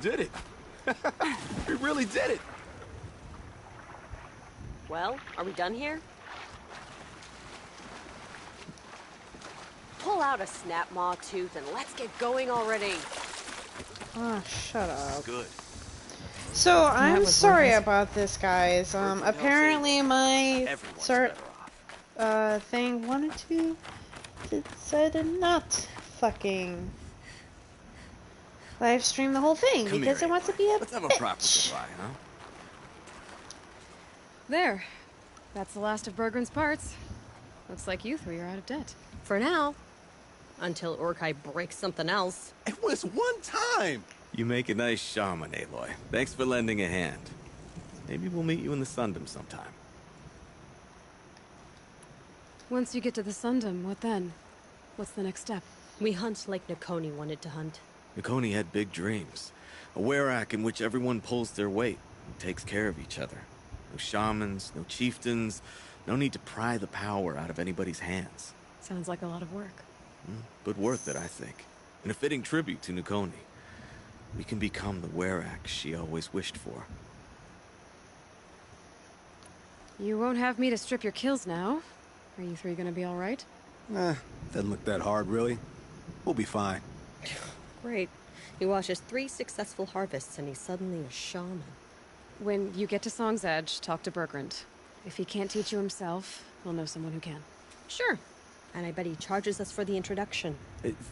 did it. We really did it. Well, are we done here? Pull out a snap maw tooth and let's get going already. Oh, shut up. Good. So, I'm sorry about this, guys. Apparently my thing wanted to decided not fucking live stream the whole thing because it wants to be a Let's have a proper goodbye, huh? There. That's the last of Bergren's parts. Looks like you three are out of debt. For now. Until Urkai breaks something else. It was one time! You make a nice shaman, Aloy. Thanks for lending a hand. Maybe we'll meet you in the Sundom sometime. Once you get to the Sundom, what then? What's the next step? We hunt like Nakoni wanted to hunt. Nakoni had big dreams. A werak in which everyone pulls their weight and takes care of each other. No shamans, no chieftains, no need to pry the power out of anybody's hands. Sounds like a lot of work. But worth it, I think. And a fitting tribute to Nakoni. We can become the werak she always wished for. You won't have me to strip your kills now. Are you three gonna be alright? Nah, doesn't look that hard, really. We'll be fine. Great. He watches 3 successful harvests and he's suddenly a shaman. When you get to Song's Edge, talk to Bergrand. If he can't teach you himself, we'll know someone who can. Sure. And I bet he charges us for the introduction.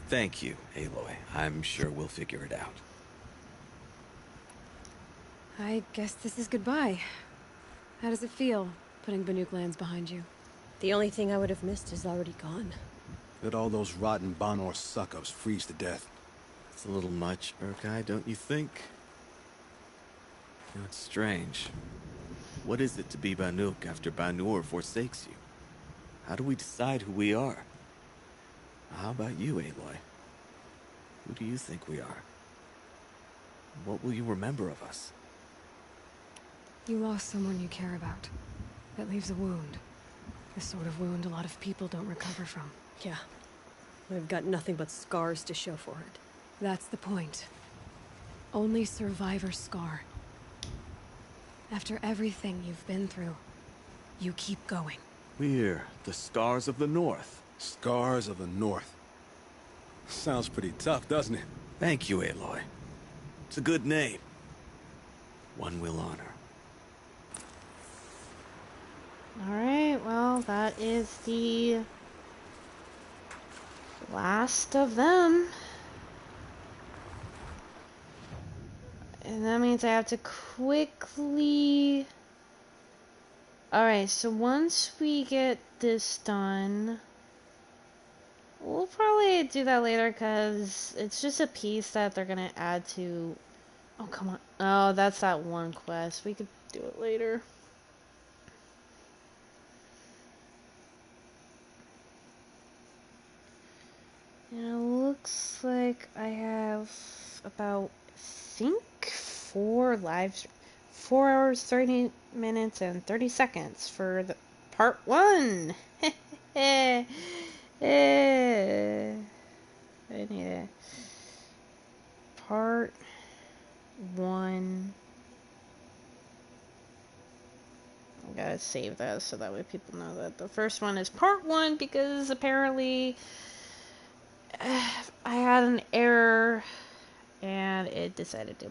Thank you, Aloy. I'm sure we'll figure it out. I guess this is goodbye. How does it feel, putting Banuk lands behind you? The only thing I would have missed is already gone. Let all those rotten Banor suck-ups freeze to death. It's a little much, Urkai, don't you think? You know, it's strange. What is it to be Banuk after Banur forsakes you? How do we decide who we are? How about you, Aloy? Who do you think we are? What will you remember of us? You lost someone you care about. That leaves a wound. The sort of wound a lot of people don't recover from. Yeah. I've got nothing but scars to show for it. That's the point. Only survivor's scar. After everything you've been through, you keep going. We're the Scars of the North. Scars of the North. Sounds pretty tough, doesn't it? Thank you, Aloy. It's a good name. One we'll honor. Alright, well, that is the last of them. And that means I have to quickly... Alright, so once we get this done, we'll probably do that later because it's just a piece that they're gonna add to... Oh, come on. Oh, that's that one quest. We could do it later. And it looks like I have about, I think, 4 hours, 30 minutes, and 30 seconds for the part 1. I need a part 1. I gotta save that so that way people know that the first one is part 1 because apparently I had an error and it decided to.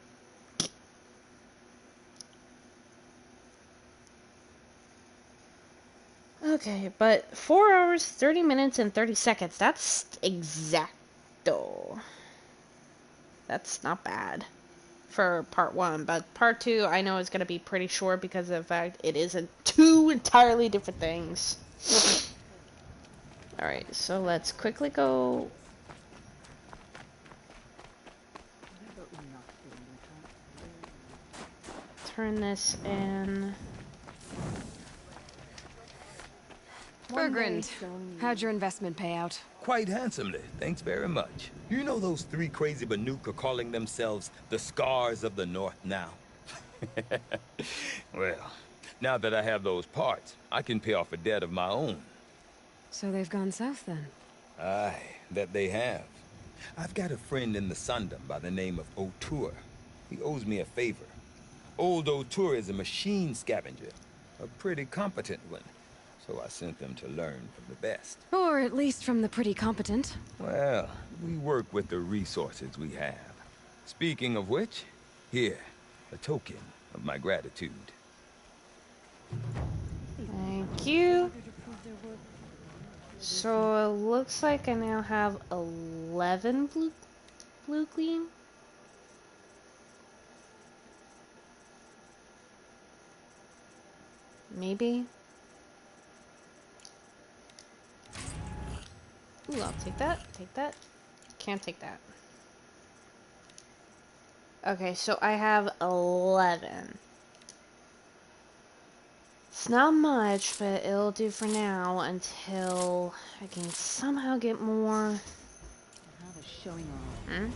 Okay, but 4 hours, 30 minutes, and 30 seconds. That's exacto. That's not bad for part 1, but part 2 I know is going to be pretty short because of the fact it is 2 entirely different things. Alright, so let's quickly go. Turn this in. Bergrand, how'd your investment pay out? Quite handsomely, thanks very much. You know those 3 crazy Banuk are calling themselves the Scars of the North now? Well, now that I have those parts, I can pay off a debt of my own. So they've gone south then? Aye, that they have. I've got a friend in the Sundom by the name of O'Toole. He owes me a favor. Old O'Toole is a machine scavenger, a pretty competent one. So I sent them to learn from the best. Or at least from the pretty competent. Well, we work with the resources we have. Speaking of which, here, a token of my gratitude. Thank you. So it looks like I now have 11 blue gleam. Maybe. Ooh, I'll take that. Take that. Can't take that. Okay, so I have 11. It's not much, but it'll do for now until I can somehow get more. Have a showing off. Hmm?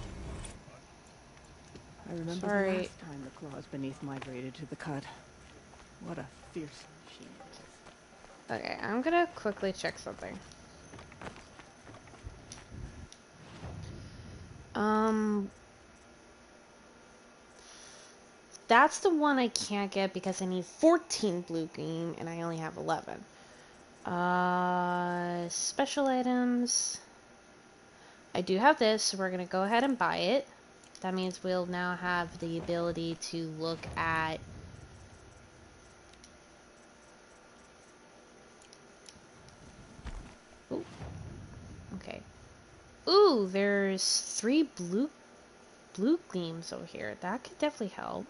I remember the last time the claws beneath migrated to the cut. What a fierce machine it is. Okay, I'm gonna quickly check something. That's the one I can't get because I need 14 blue gleam and I only have 11. Special items. I do have this, so we're gonna go ahead and buy it. That means we'll now have the ability to look at ooh. Okay. Ooh, there's 3 blue gleams over here. That could definitely help.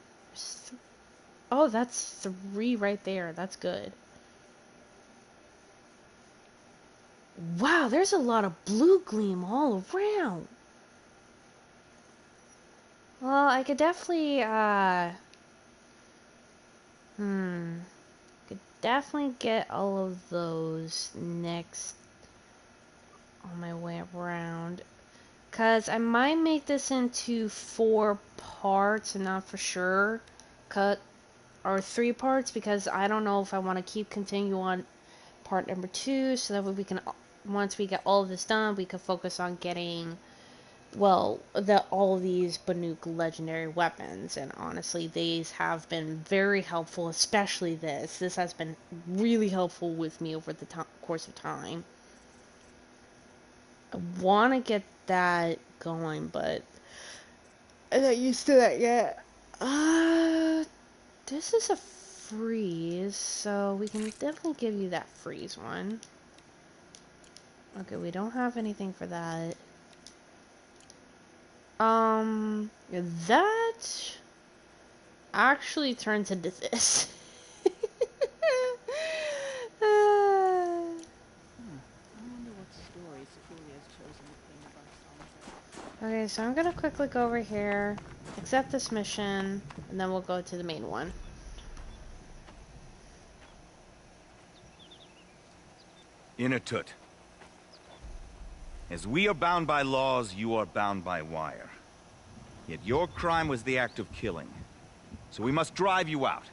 Oh, that's 3 right there. That's good. Wow, there's a lot of blue gleam all around. Well, I could definitely, could definitely get all of those next on my way around. Cause I might make this into 4 parts, and not for sure cut, or 3 parts, because I don't know if I want to continue on part number 2, so that way we can, once we get all of this done, we can focus on getting, well, all of these Banuk legendary weapons. And honestly, these have been very helpful, especially this. This has been really helpful with me over the course of time. I want to get that going, but I'm not used to that yet. This is a freeze, so we can definitely give you that freeze one. Okay, we don't have anything for that. That actually turns into this. Okay, so I'm gonna quickly go over here, accept this mission, and then we'll go to the main one. Inatut. As we are bound by laws, you are bound by wire. Yet your crime was the act of killing. So we must drive you out.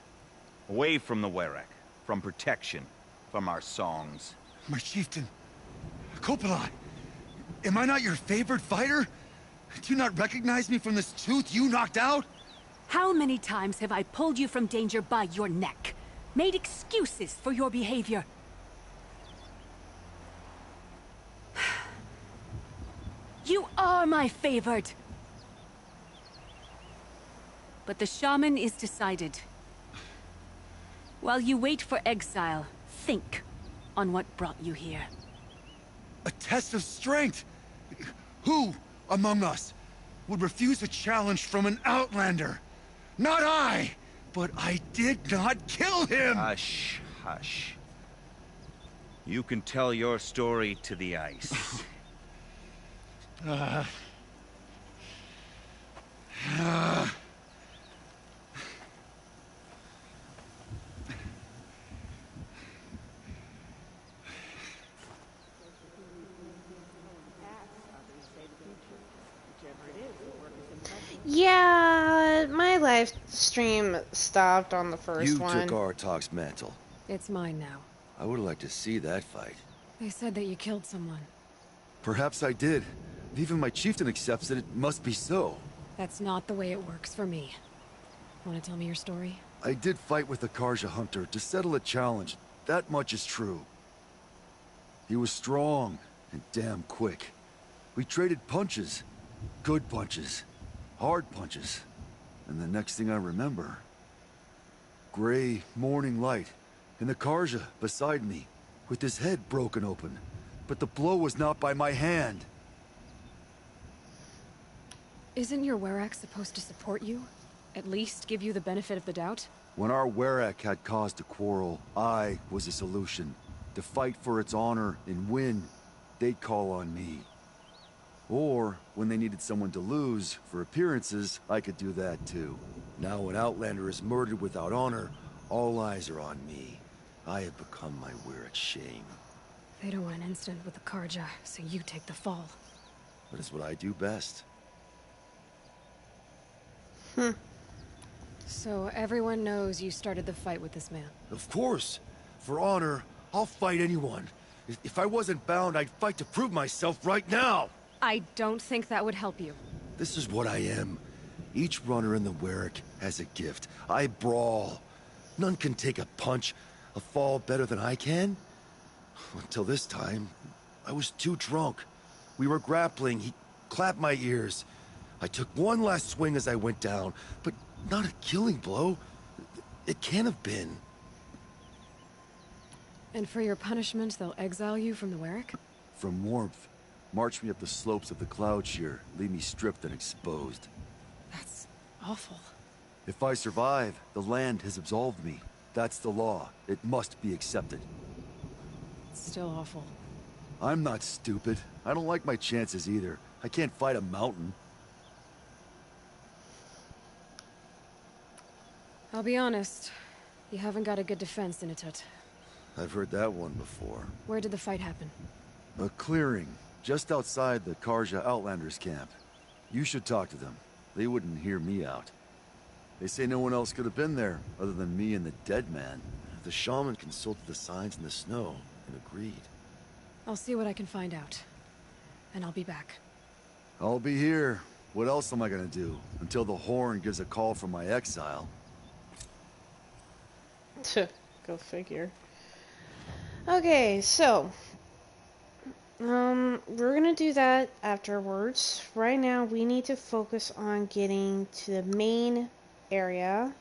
Away from the Werek, from protection, from our songs. My chieftain, Kopalai, am I not your favorite fighter? Do you not recognize me from this tooth you knocked out? How many times have I pulled you from danger by your neck? Made excuses for your behavior? You are my favored! But the shaman is decided. While you wait for exile, think on what brought you here. A test of strength! Who among us would refuse a challenge from an outlander? Not I! But I did not kill him! Hush, hush. You can tell your story to the ice. Yeah, my live stream stopped on the first one. You took Artok's mantle. It's mine now. I would like to see that fight. They said that you killed someone. Perhaps I did. If even my chieftain accepts it, it must be so. That's not the way it works for me. Want to tell me your story? I did fight with the Karja hunter to settle a challenge. That much is true. He was strong and damn quick. We traded punches. Good punches. Hard punches. And the next thing I remember... gray morning light, and the Karja beside me, with his head broken open. But the blow was not by my hand. Isn't your Werak supposed to support you? At least give you the benefit of the doubt? When our Werak had cause to quarrel, I was a solution. To fight for its honor and win, they'd call on me. Or, when they needed someone to lose, for appearances, I could do that too. Now an Outlander is murdered without honor, all eyes are on me. I have become my Werak's shame. They don't want an incident with the Karja, so you take the fall. That is what I do best. So everyone knows you started the fight with this man? Of course! For honor, I'll fight anyone. If I wasn't bound, I'd fight to prove myself right now! I don't think that would help you. This is what I am. Each runner in the Werak has a gift. I brawl. None can take a punch, a fall better than I can. Until this time, I was too drunk. We were grappling, he clapped my ears. I took one last swing as I went down, but not a killing blow. It can't have been. And for your punishment, they'll exile you from the Werak? From warmth. March me up the slopes of the cloud shear, leave me stripped and exposed. That's awful. If I survive, the land has absolved me. That's the law. It must be accepted. It's still awful. I'm not stupid. I don't like my chances either. I can't fight a mountain. I'll be honest. You haven't got a good defense, Initut. I've heard that one before. Where did the fight happen? A clearing, just outside the Karja Outlanders camp. You should talk to them. They wouldn't hear me out. They say no one else could have been there, other than me and the dead man. The shaman consulted the signs in the snow and agreed. I'll see what I can find out. AndLl be back. I'll be here. What else am I gonna do? Until the horn gives a call from my exile. Go figure. Okay, so... we're gonna do that afterwards. Right now, we need to focus on getting to the main area.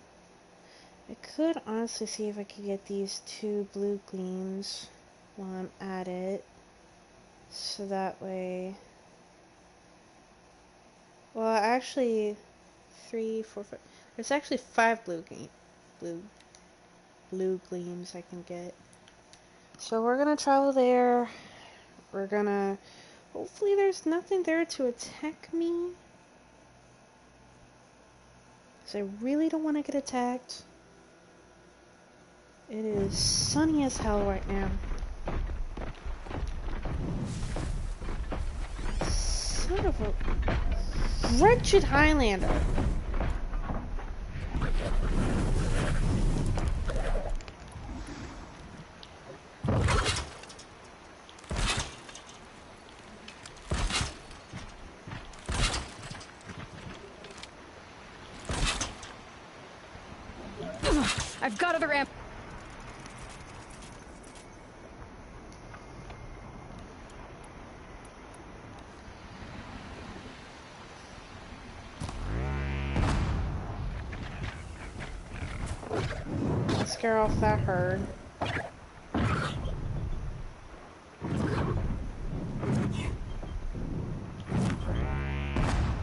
I could honestly see if I could get these 2 blue gleams while I'm at it. So that way... Well, actually, 3, 4, 5... There's actually 5 blue gleams I can get. So we're gonna travel there. We're gonna... Hopefully there's nothing there to attack me. Because I really don't want to get attacked. It is sunny as hell right now. Son of a... wretched Highlander. I've got other amp. Scare off that herd.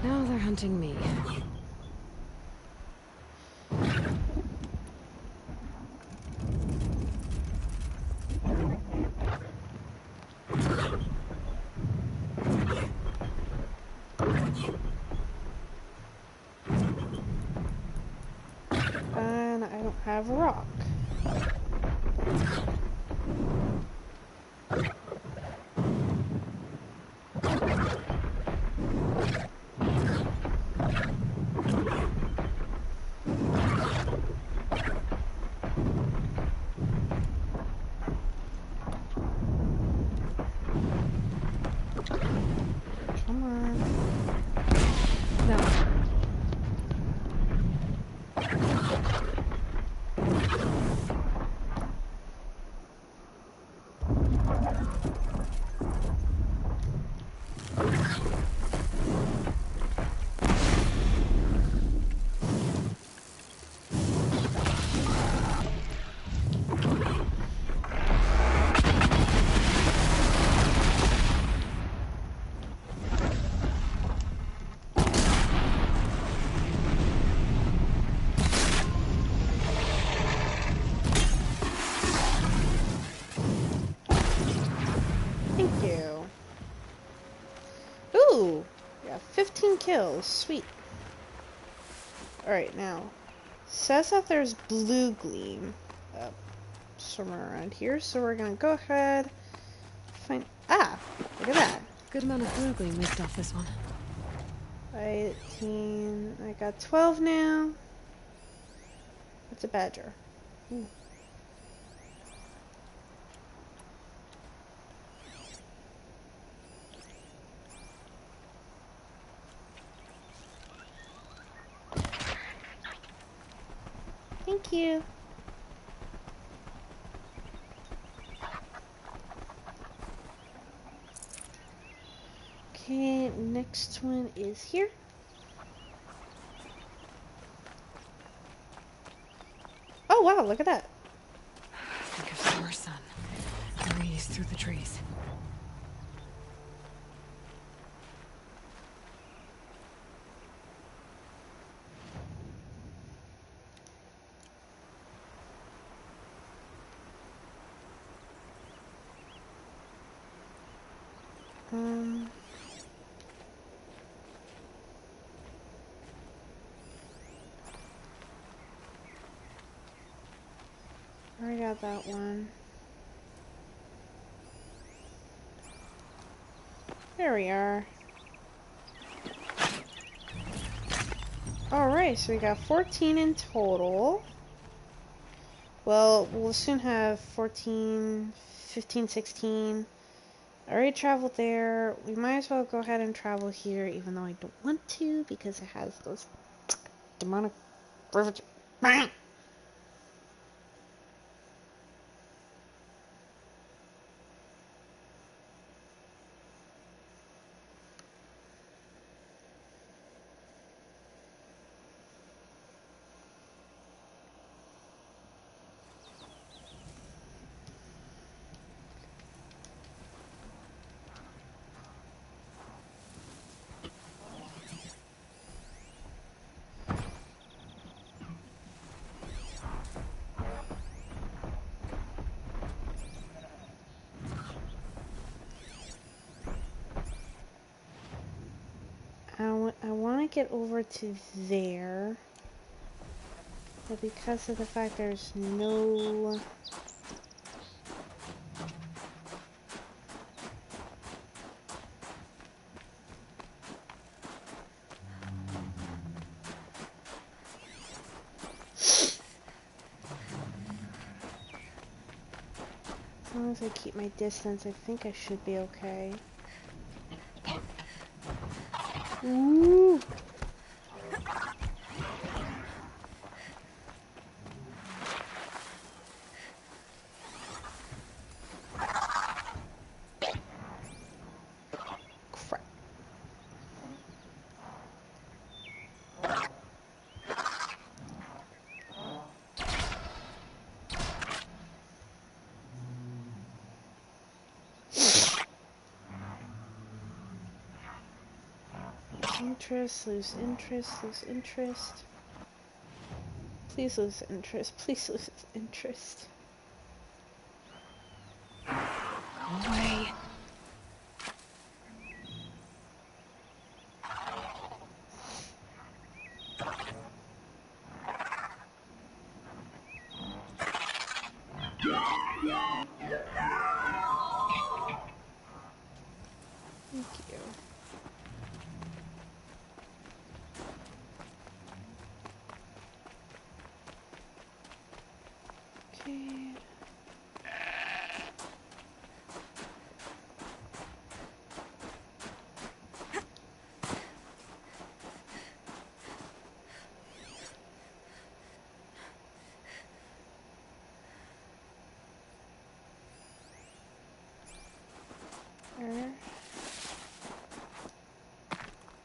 Now they're hunting me. And I don't have a rock. Come on. No. Yeah, 15 kills. Sweet. Alright, now. Says that there's blue gleam somewhere around here, so we're gonna go ahead. Find. Ah! Look at that. Good amount of blue gleam leaked off this one. 18. I got 12 now. That's a badger. Ooh. Thank you. Okay, next one is here. Oh wow, look at that. Think of summer sun. Breeze through the trees. I got that one. There we are. Alright, so we got 14 in total. Well, we'll soon have 14, 15, 16. I already traveled there. We might as well go ahead and travel here, even though I don't want to, because it has those demonic rivets. I want to get over to there, but because of the fact there's no... As long as I keep my distance, I think I should be okay. Ooh. Crap. Interest, lose interest, lose interest. Please lose interest, please lose interest. No way. Thank you. Okay.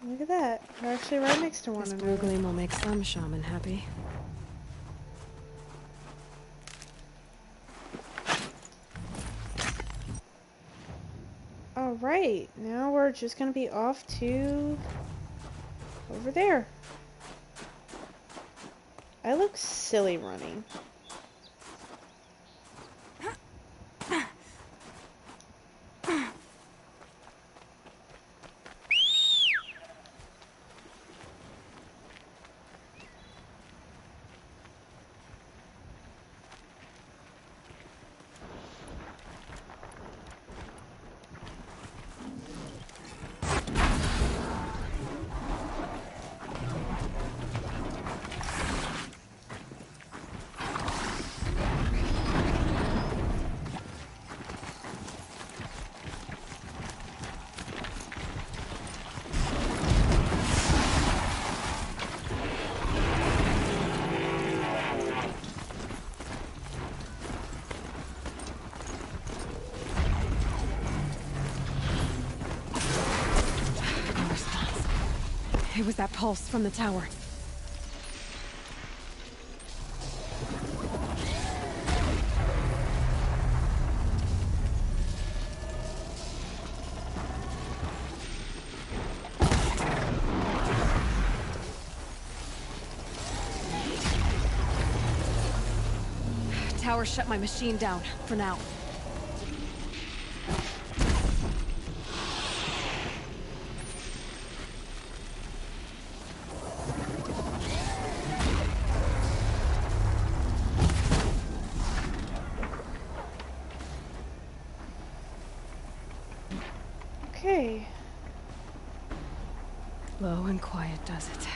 Look at that. They're actually right next to one This another. blue gleam will make some shaman happy. Alright, now we're just gonna be off to over there. I look silly running. It was that pulse from the tower. Tower shut my machine down, for now. Okay. Low and quiet does it.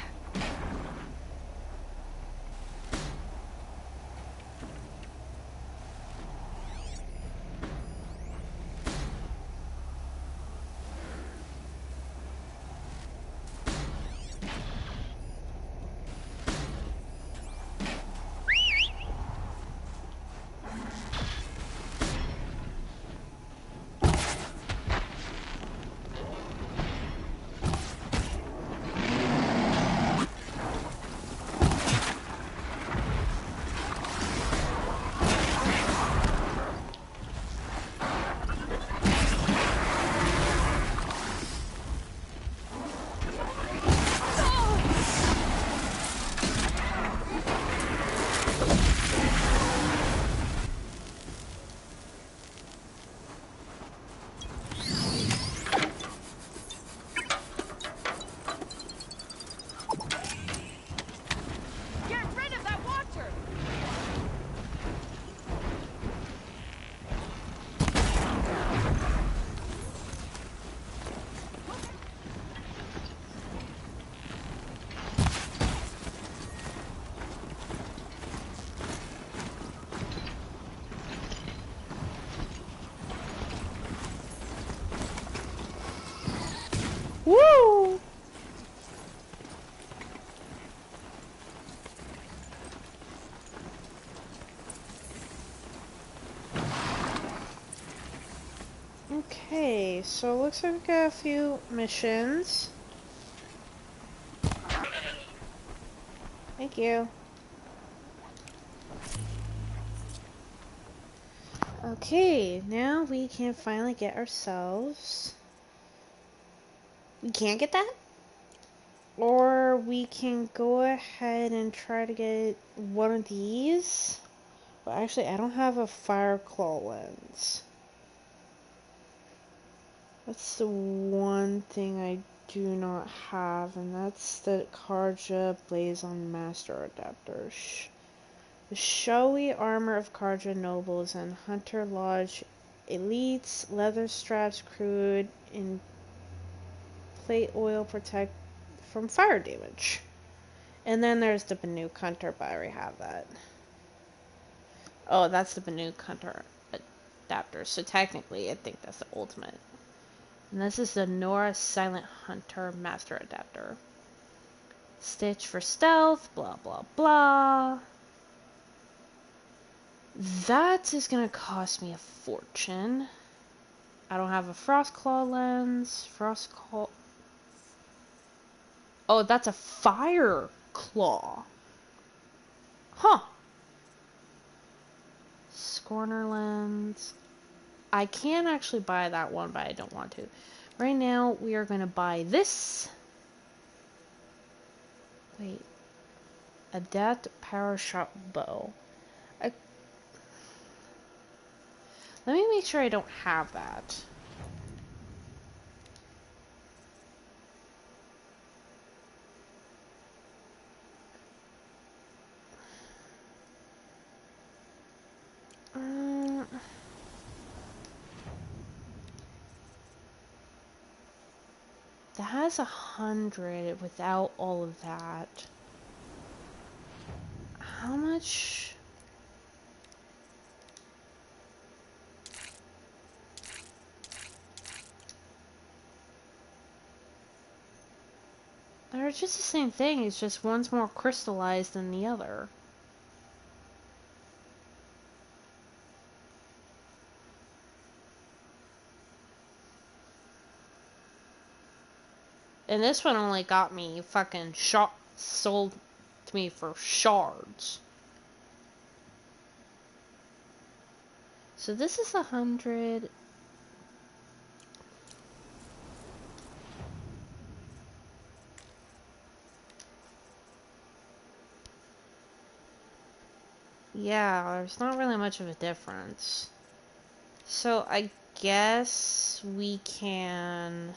Woo! Okay, so it looks like we got a few missions. Thank you. Okay, now we can finally get ourselves... We can't get that? Or we can go ahead and try to get one of these. But actually, I don't have a fire claw lens. That's the one thing I do not have, and that's the Karja Blazon Master Adapter. The showy armor of Karja nobles and Hunter Lodge elites, leather straps crude in plate oil protect from fire damage. And then there's the Banuk Hunter, but I already have that. Oh, that's the Banuk Hunter adapter, so technically I think that's the ultimate. And this is the Nora Silent Hunter Master Adapter. Stitch for stealth, blah blah blah. That is gonna cost me a fortune. I don't have a Frost Claw lens. Frost Claw. Oh, that's a Fire Claw. Huh. Scorner lens. I can actually buy that one, but I don't want to. Right now, we are gonna buy this. Wait. Adapt Power Shot Bow. Let me make sure I don't have that. That has 100 without all of that. How much? They're just the same thing, it's just one's more crystallized than the other. And this one only got me fucking sold to me for shards. So this is 100. Yeah, there's not really much of a difference. So I guess we can...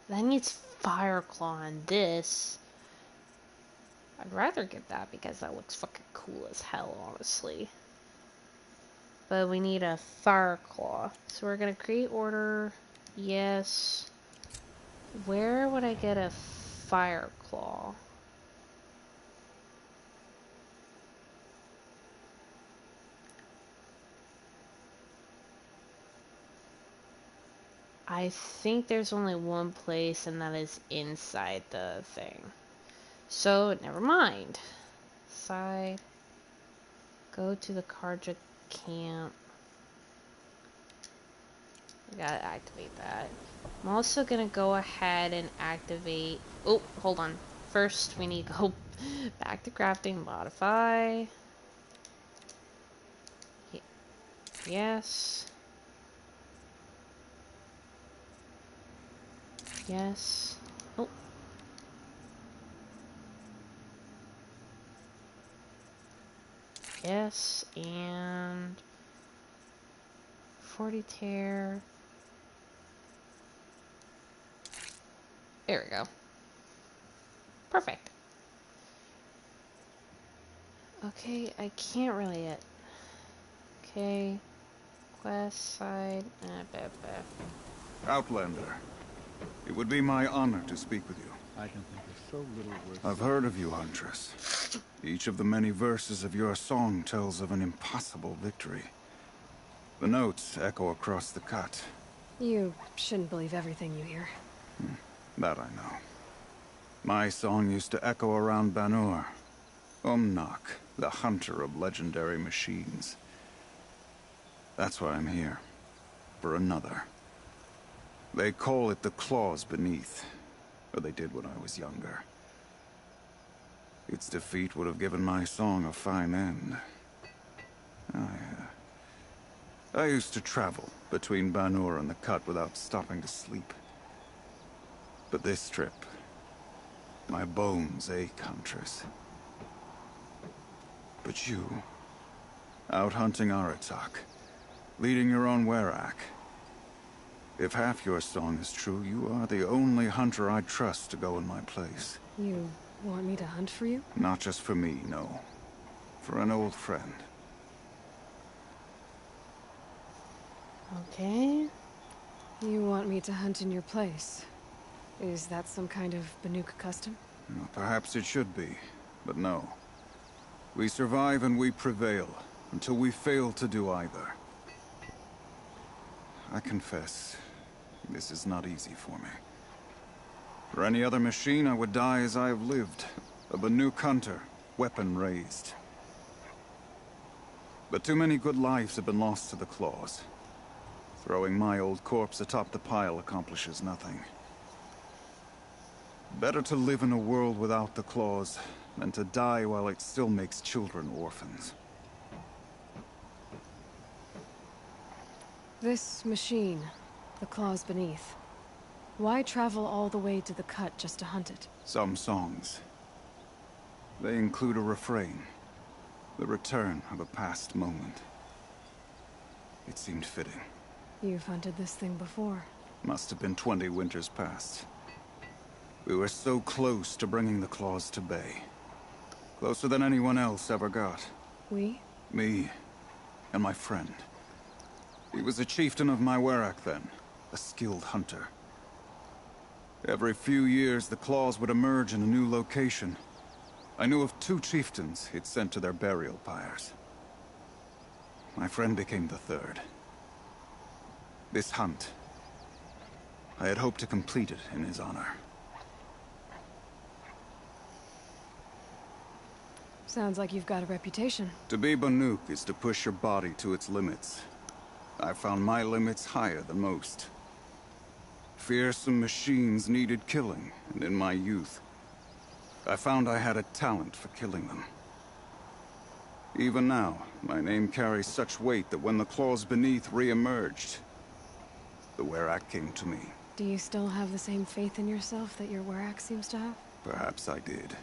That needs Fireclaw on this. I'd rather get that because that looks fucking cool as hell, honestly. But we need a Fireclaw. So we're gonna create order. Yes. Where would I get a Fireclaw? I think there's only one place, and that is inside the thing. So, never mind. Side. Go to the Karja camp. We gotta activate that. I'm also gonna go ahead and activate... Oh, hold on. First, we need to go back to crafting. Modify. Yes. Yes. Oh. Yes, and 40 tear. There we go. Perfect. Okay, I can't really yet. Okay. West side. Outlander, it would be my honor to speak with you. I can think of so little worth. I've heard of you, Huntress. Each of the many verses of your song tells of an impossible victory. The notes echo across the cut. You shouldn't believe everything you hear. That I know. My song used to echo around Banur. Umnak, the hunter of legendary machines. That's why I'm here. For another. They call it the claws beneath. Or they did when I was younger. Its defeat would have given my song a fine end. I used to travel between Banur and the Cut without stopping to sleep. But this trip, my bones ache, Huntress. But you, out hunting Aratak, leading your own Werak. If half your song is true, you are the only hunter I'd trust to go in my place. You want me to hunt for you? Not just for me, no. For an old friend. Okay. You want me to hunt in your place? Is that some kind of Banuk custom? Well, perhaps it should be, but no. We survive and we prevail, until we fail to do either. I confess, this is not easy for me. For any other machine, I would die as I have lived. A Banuk hunter, weapon raised. But too many good lives have been lost to the claws. Throwing my old corpse atop the pile accomplishes nothing. Better to live in a world without the claws than to die while it still makes children orphans. This machine, the claws beneath. Why travel all the way to the Cut just to hunt it? Some songs. They include a refrain. The return of a past moment. It seemed fitting. You've hunted this thing before. Must have been 20 winters past. We were so close to bringing the claws to bay. Closer than anyone else ever got. We? Me and my friend. He was a chieftain of my Werak then, a skilled hunter. Every few years, the claws would emerge in a new location. I knew of 2 chieftains he'd sent to their burial pyres. My friend became the 3rd. This hunt, I had hoped to complete it in his honor. Sounds like you've got a reputation. To be Banuk is to push your body to its limits. I found my limits higher than most. Fearsome machines needed killing, and in my youth, I found I had a talent for killing them. Even now, my name carries such weight that when the claws beneath re-emerged, the Werak came to me. Do you still have the same faith in yourself that your Werak seems to have? Perhaps I did.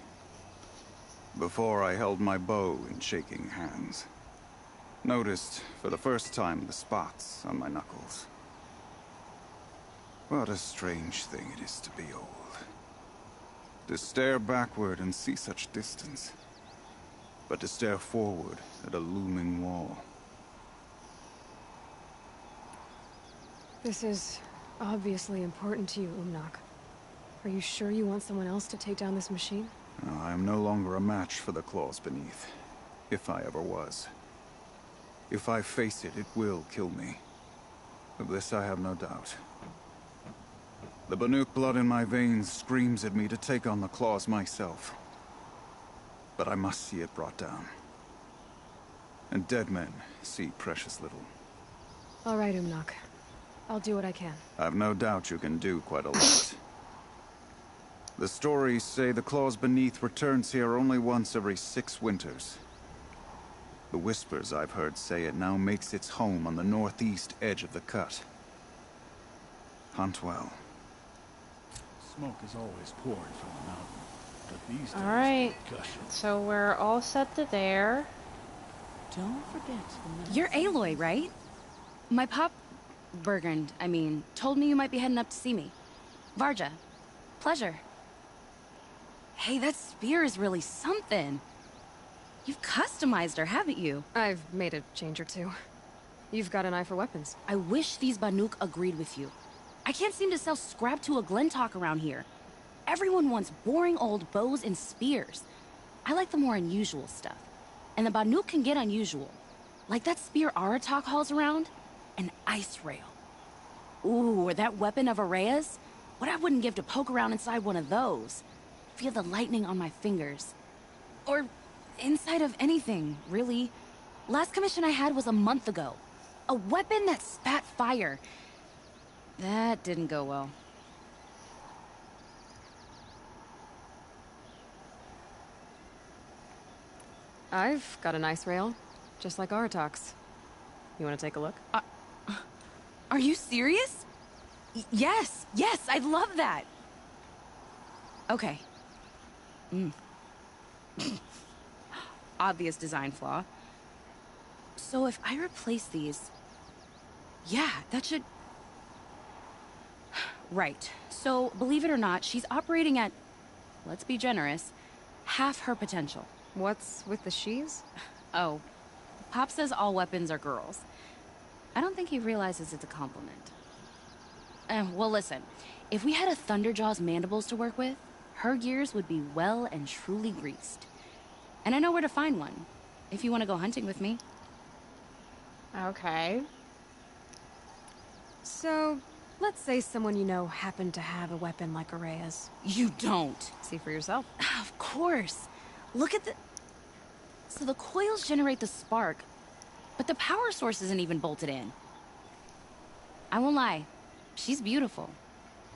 Before I held my bow in shaking hands. Noticed, for the first time, the spots on my knuckles. What a strange thing it is to be old. To stare backward and see such distance. But to stare forward at a looming wall. This is obviously important to you, Umnak. Are you sure you want someone else to take down this machine? I am no longer a match for the claws beneath. If I ever was. If I face it, it will kill me. Of this I have no doubt. The Banuk blood in my veins screams at me to take on the claws myself. But I must see it brought down. And dead men see precious little. All right, Umnak. I'll do what I can. I've no doubt you can do quite a lot. The stories say the claws beneath returns here only once every 6 winters. The whispers I've heard say it now makes its home on the northeast edge of the cut. Hunt well. Smoke is always pouring from the mountain, but these days, Alright, percussion. so we're all set to there. Don't forget. You're Aloy, right? My pop... Bergund, I mean, told me you might be heading up to see me. Varja. Pleasure. Hey, that spear is really something. You've customized her, haven't you? I've made a change or two. You've got an eye for weapons. I wish these Banuk agreed with you. I can't seem to sell scrap to a Glentalk around here. Everyone wants boring old bows and spears. I like the more unusual stuff. And the Banuk can get unusual. Like that spear Aratak hauls around. An ice rail. Ooh, or that weapon of Araya's? What I wouldn't give to poke around inside one of those. Feel the lightning on my fingers. Or inside of anything, really. Last commission I had was a month ago. A weapon that spat fire. That didn't go well. I've got an ice rail, just like Aratak's. You want to take a look? Are you serious? Yes, I'd love that. Okay. Obvious design flaw. So if I replace these... Yeah, that should... Right. So, believe it or not, she's operating at, let's be generous, half her potential. What's with the sheaves? Oh, Pop says all weapons are girls. I don't think he realizes it's a compliment. Well, listen. If we had a Thunderjaw's mandibles to work with, her gears would be well and truly greased. And I know where to find one, if you want to go hunting with me. Okay. So, let's say someone you know happened to have a weapon like Araya's. You don't. See for yourself. Of course. Look at the... So the coils generate the spark, but the power source isn't even bolted in. I won't lie. She's beautiful.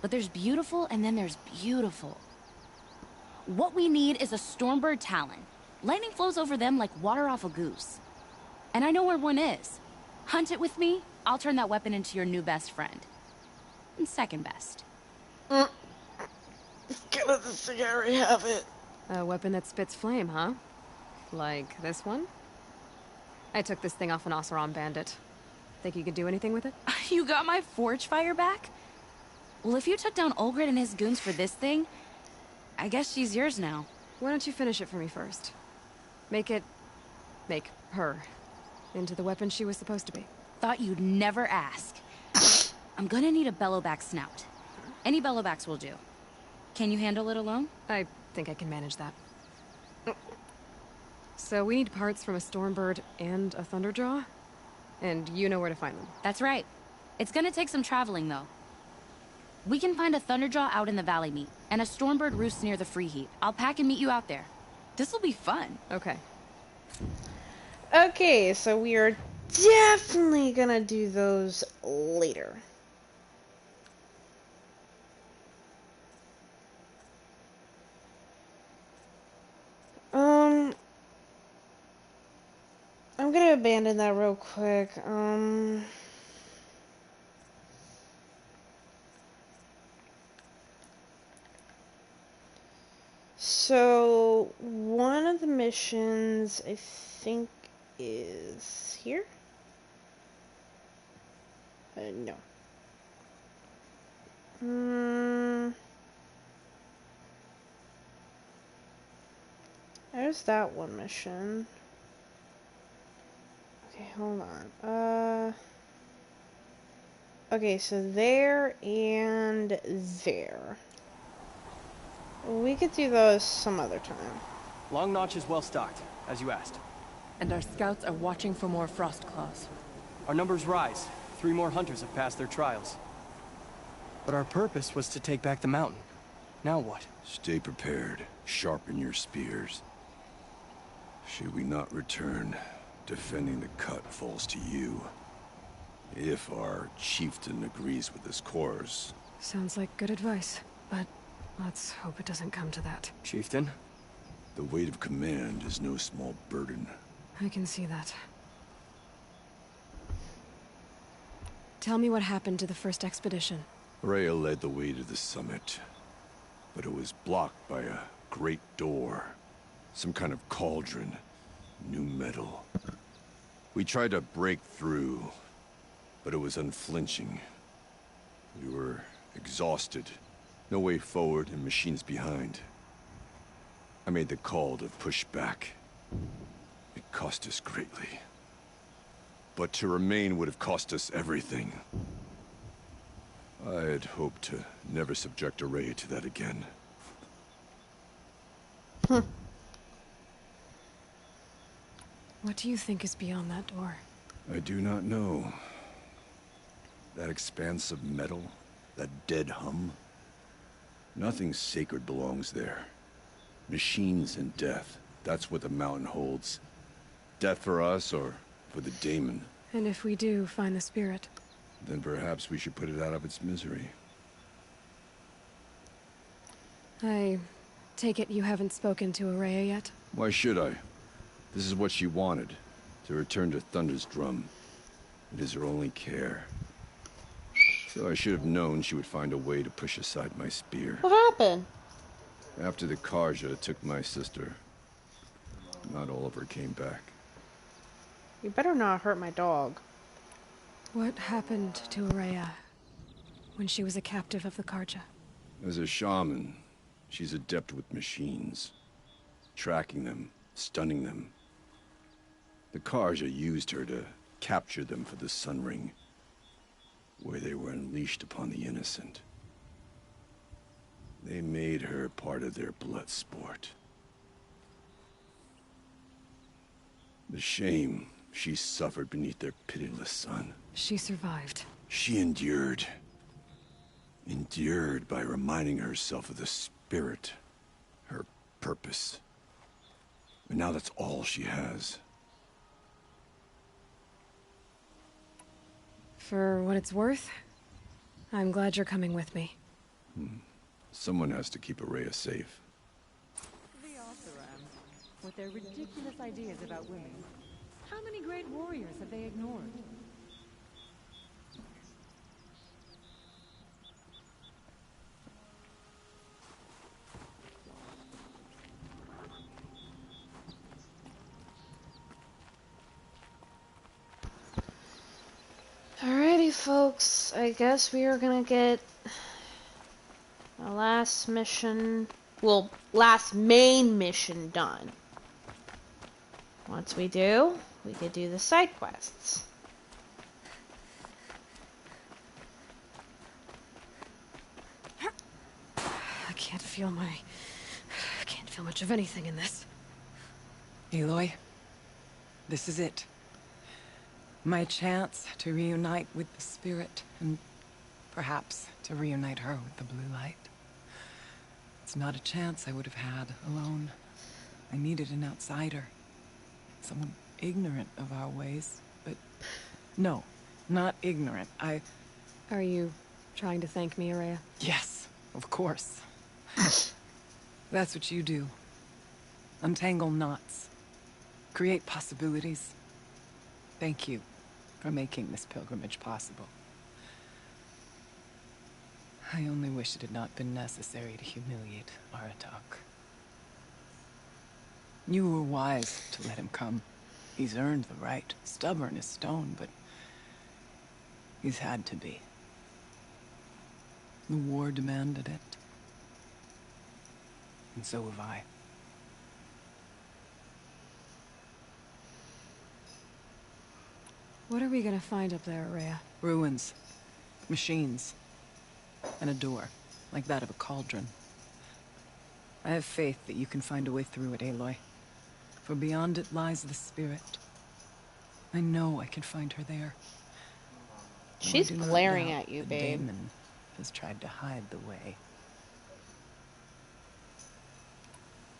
But there's beautiful and then there's beautiful. What we need is a Stormbird Talon. Lightning flows over them like water off a goose. And I know where one is. Hunt it with me, I'll turn that weapon into your new best friend. And second best. Get it, I already have it. A weapon that spits flame, huh? Like this one? I took this thing off an Oseram bandit. Think you could do anything with it? You got my forge fire back? Well, if you took down Olgrid and his goons for this thing, I guess she's yours now. Why don't you finish it for me first? Make her into the weapon she was supposed to be. Thought you'd never ask. I'm gonna need a bellowback snout. Any bellowbacks will do. Can you handle it alone? I think I can manage that. So we need parts from a Stormbird and a Thunderjaw? And you know where to find them. That's right. It's gonna take some traveling, though. We can find a Thunderjaw out in the Valley Meat, and a Stormbird roosts near the Free Heat. I'll pack and meet you out there. This'll be fun. Okay. Okay, so we are definitely gonna do those later. I'm gonna abandon that real quick. So one of the missions I think is here. No. There's that one mission. Okay, hold on. Okay, so there and there. We could do those some other time. Long Notch is well stocked, as you asked. And our scouts are watching for more frost claws. Our numbers rise. 3 more hunters have passed their trials. But our purpose was to take back the mountain. Now what? Stay prepared. Sharpen your spears. Should we not return, defending the cut falls to you. If our chieftain agrees with this course. Sounds like good advice, but let's hope it doesn't come to that. Chieftain? The weight of command is no small burden. I can see that. Tell me what happened to the first expedition. Rhea led the way to the summit, but it was blocked by a great door. Some kind of cauldron. New metal. We tried to break through, but it was unflinching. We were exhausted. No way forward and machines behind. I made the call to push back. It cost us greatly. But to remain would have cost us everything. I had hoped to never subject Araya to that again. What do you think is beyond that door? I do not know. That expanse of metal, that dead hum. Nothing sacred belongs there. Machines and death, that's what the mountain holds. Death for us or for the daemon. And if we do find the spirit? Then perhaps we should put it out of its misery. I take it you haven't spoken to Araya yet? Why should I? This is what she wanted, to return to Thunder's drum. It is her only care. So I should have known she would find a way to push aside my spear. What happened? After the Karja took my sister, not all of her came back. You better not hurt my dog. What happened to Araya when she was a captive of the Karja? As a shaman, she's adept with machines. Tracking them, stunning them. The Karja used her to capture them for the Sun Ring, where they were unleashed upon the innocent. They made her part of their blood sport. The shame she suffered beneath their pitiless sun. She survived. She endured. Endured by reminding herself of the spirit, her purpose. And now that's all she has. For what it's worth, I'm glad you're coming with me. Someone has to keep Araya safe. The Oseram, with their ridiculous ideas about women. How many great warriors have they ignored? Alrighty, folks. I guess we are gonna get the last mission, well, last main mission done. Once we do, we could do the side quests. I can't feel much of anything in this. Aloy, this is it. My chance to reunite with the spirit, and perhaps to reunite her with the blue light. It's not a chance I would have had alone. I needed an outsider. Someone ignorant of our ways, but No, not ignorant. Are you trying to thank me, Araya? Yes, of course. That's what you do. Untangle knots. Create possibilities. Thank you for making this pilgrimage possible. I only wish it had not been necessary to humiliate Aratak. You were wise to let him come. He's earned the right. Stubborn as stone, but he's had to be. The war demanded it. And so have I. What are we gonna find up there, Araya? Ruins. Machines. And a door, like that of a cauldron. I have faith that you can find a way through it, Aloy. For beyond it lies the spirit. I know I can find her there. She's glaring at you, babe. Daemon has tried to hide the way.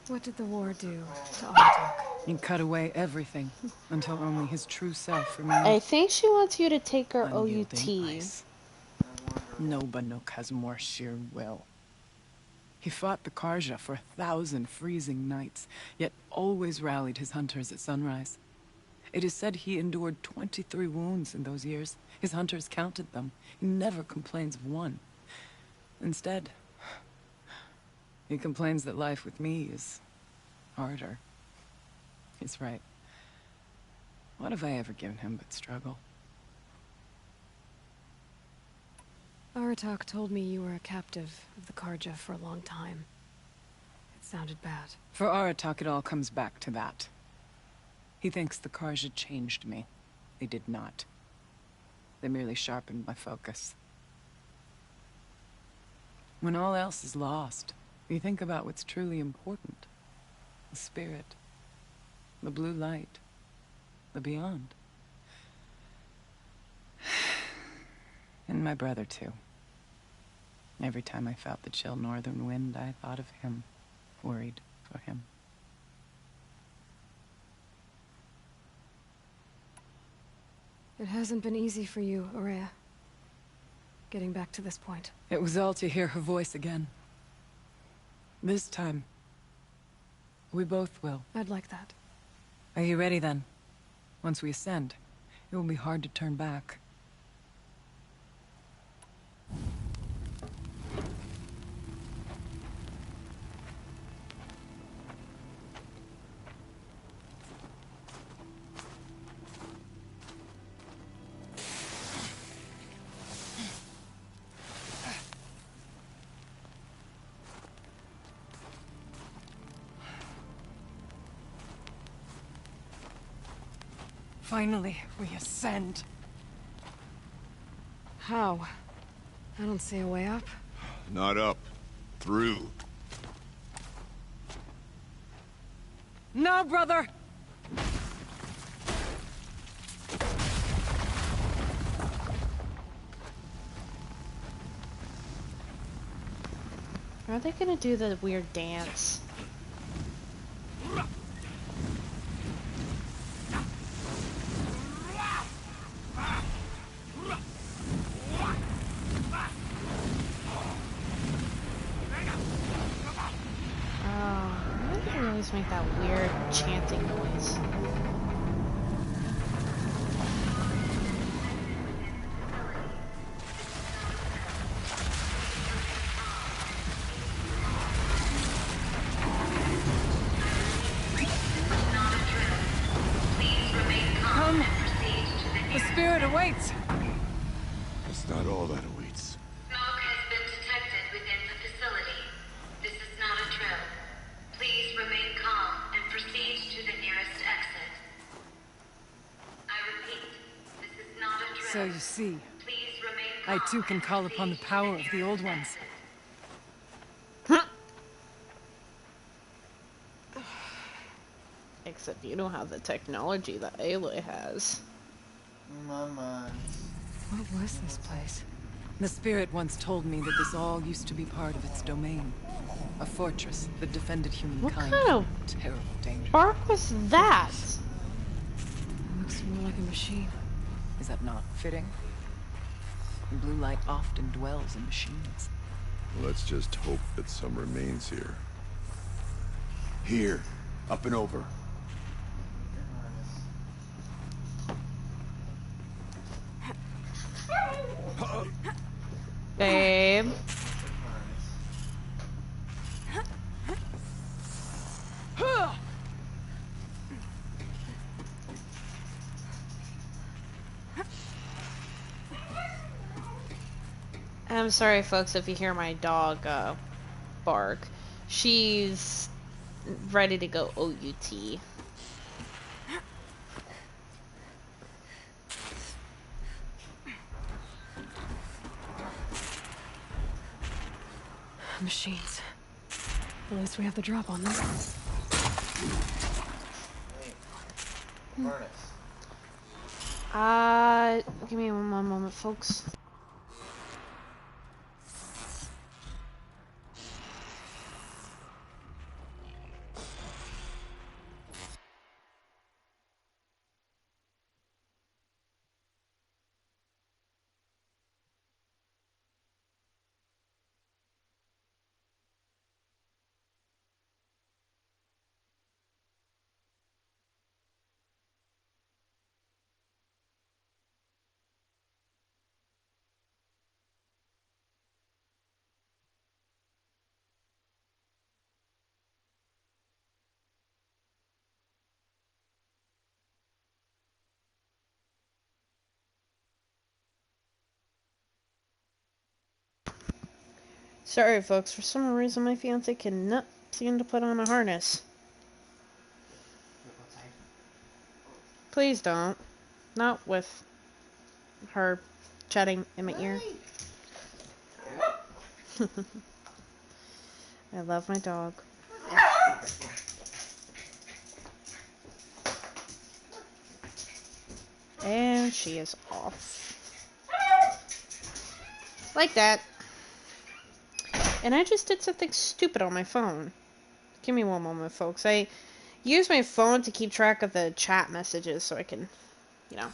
What did the war do to Aratak? He cut away everything until only his true self remained. I think she wants you to take her Unyielding OUT. ice. No Banuk has more sheer will. He fought the Karja for 1,000 freezing nights, yet always rallied his hunters at sunrise. It is said he endured 23 wounds in those years. His hunters counted them. He never complains of one. Instead, he complains that life with me is harder. He's right. What have I ever given him but struggle? Aratak told me you were a captive of the Karja for a long time. It sounded bad. For Aratak, it all comes back to that. He thinks the Karja changed me. They did not. They merely sharpened my focus. When all else is lost, you think about what's truly important. The spirit. The blue light. The beyond. And my brother, too. Every time I felt the chill northern wind, I thought of him, worried for him. It hasn't been easy for you, Araya. Getting back to this point. It was all to hear her voice again. This time, we both will. I'd like that. Are you ready then? Once we ascend, it will be hard to turn back. Finally, we ascend. How? I don't see a way up. Not up. Through. No, brother! Are they gonna do the weird dance? Make that weird chanting noise. Come! The spirit awaits! It's not all that awaits. Smoke has been detected within the facility. This is not a drill. Please remain calm and proceed to the nearest exit. I repeat, this is not a drill. So you see, Please remain calm I too can call upon the power of the old ones. Except you don't have the technology that Aloy has. My mind. What was this place? The spirit once told me that this all used to be part of its domain. A fortress that defended humankind What kind of from terrible danger. bark was that? It looks more like a machine. Is that not fitting? Blue light often dwells in machines. Let's just hope that some remains here. Here. Up and over. Babe. I'm sorry, folks, if you hear my dog bark. She's ready to go OUT. Machines. At least we have the drop on them. Give me one moment, folks. Sorry, folks. For some reason, my fiance cannot seem to put on a harness. Please don't. Not with her chatting in my ear. I love my dog. And she is off. Like that. And I just did something stupid on my phone. Give me one moment, folks. I use my phone to keep track of the chat messages so I can, you know.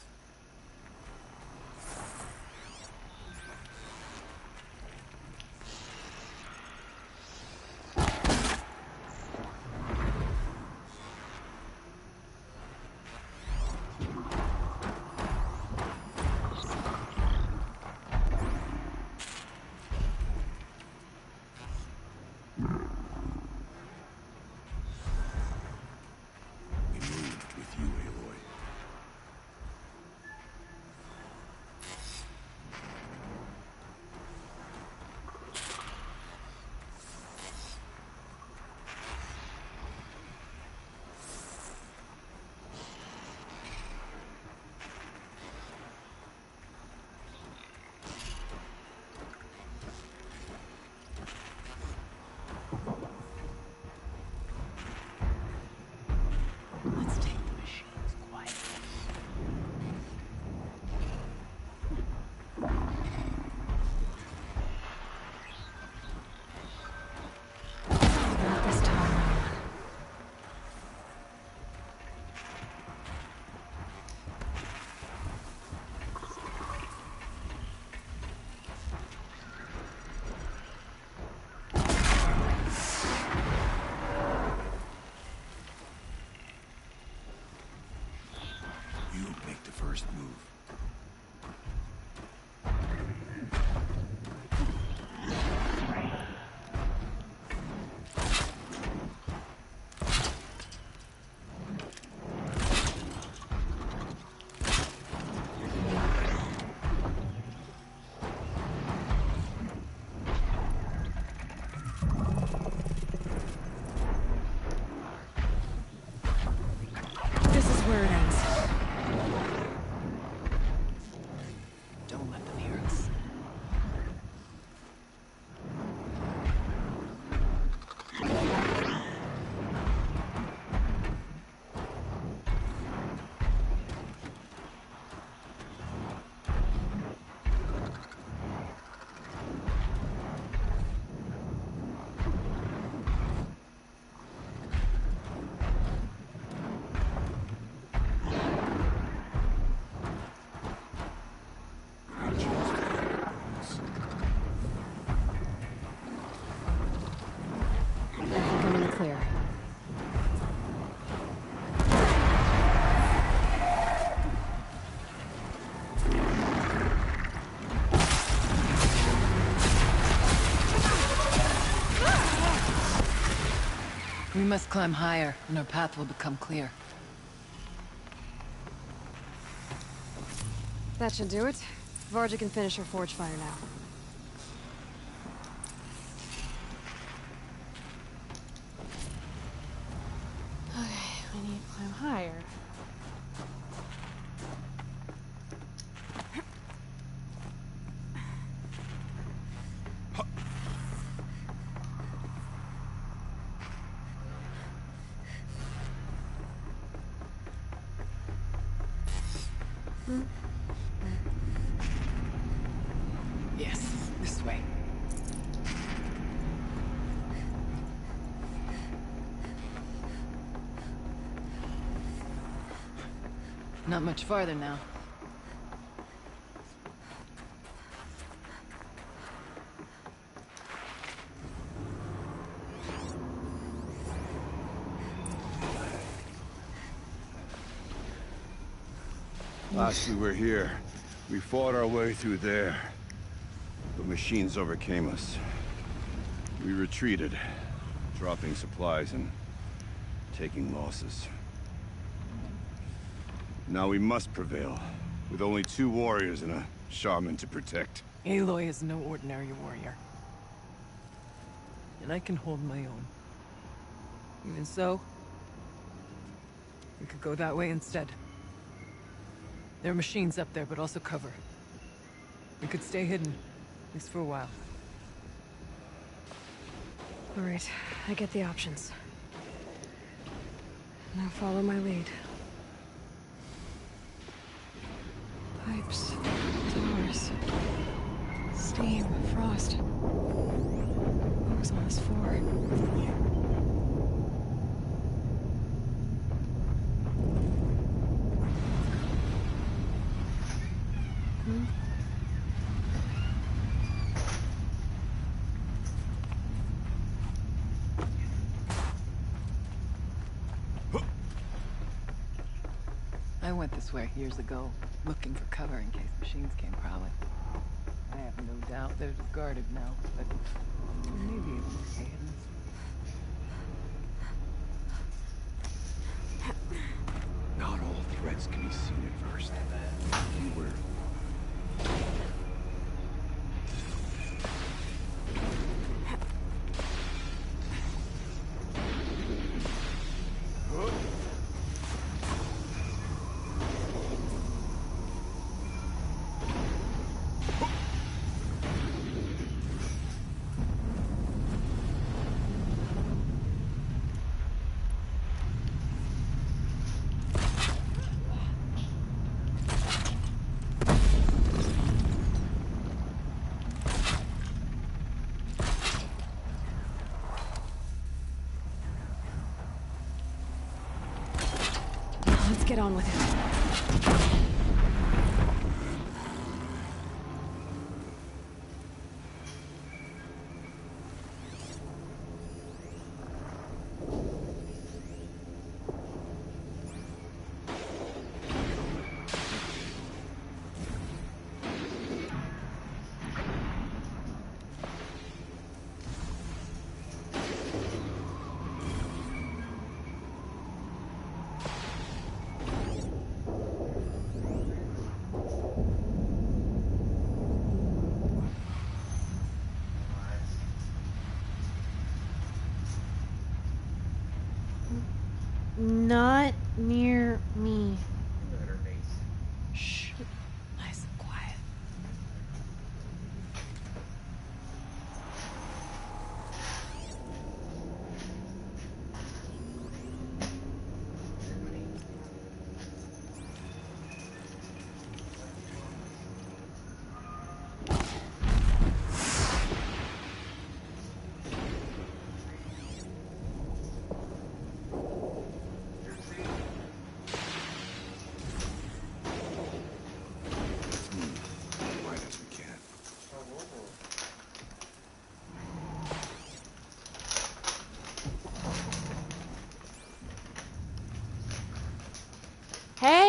clear. We must climb higher, and our path will become clear. That should do it. Varja can finish her forge fire now. Okay, we need to climb higher. Yes, this way. Not much farther now. Last we were here, we fought our way through there. The machines overcame us. We retreated, dropping supplies and taking losses. Now we must prevail, with only 2 warriors and a shaman to protect. Aloy is no ordinary warrior. And I can hold my own. Even so, we could go that way instead. There are machines up there, but also cover. We could stay hidden, at least for a while. All right, I get the options. Now follow my lead. Pipes, doors, steam, frost. What was all this for? I went this way years ago, looking for cover in case machines came prowling. I have no doubt that it is guarded now, but maybe it will stay hidden. Not all threats can be seen at first. You were... Let's get on with it. Not near me. Shh. Nice and quiet.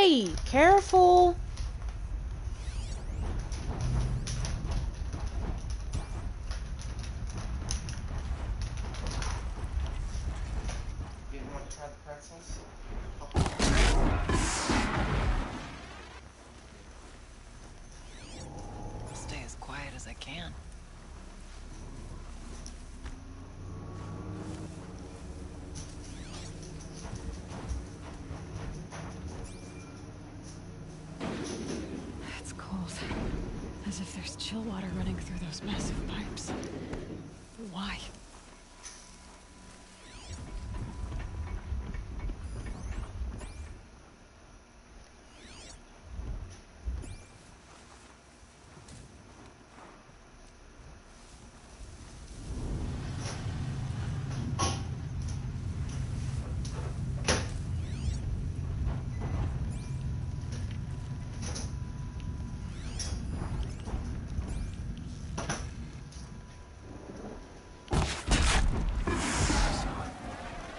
Hey, careful. You want to try the pretzels? I'll stay as quiet as I can. It's cold. As if there's chill water running through those massive pipes. Why?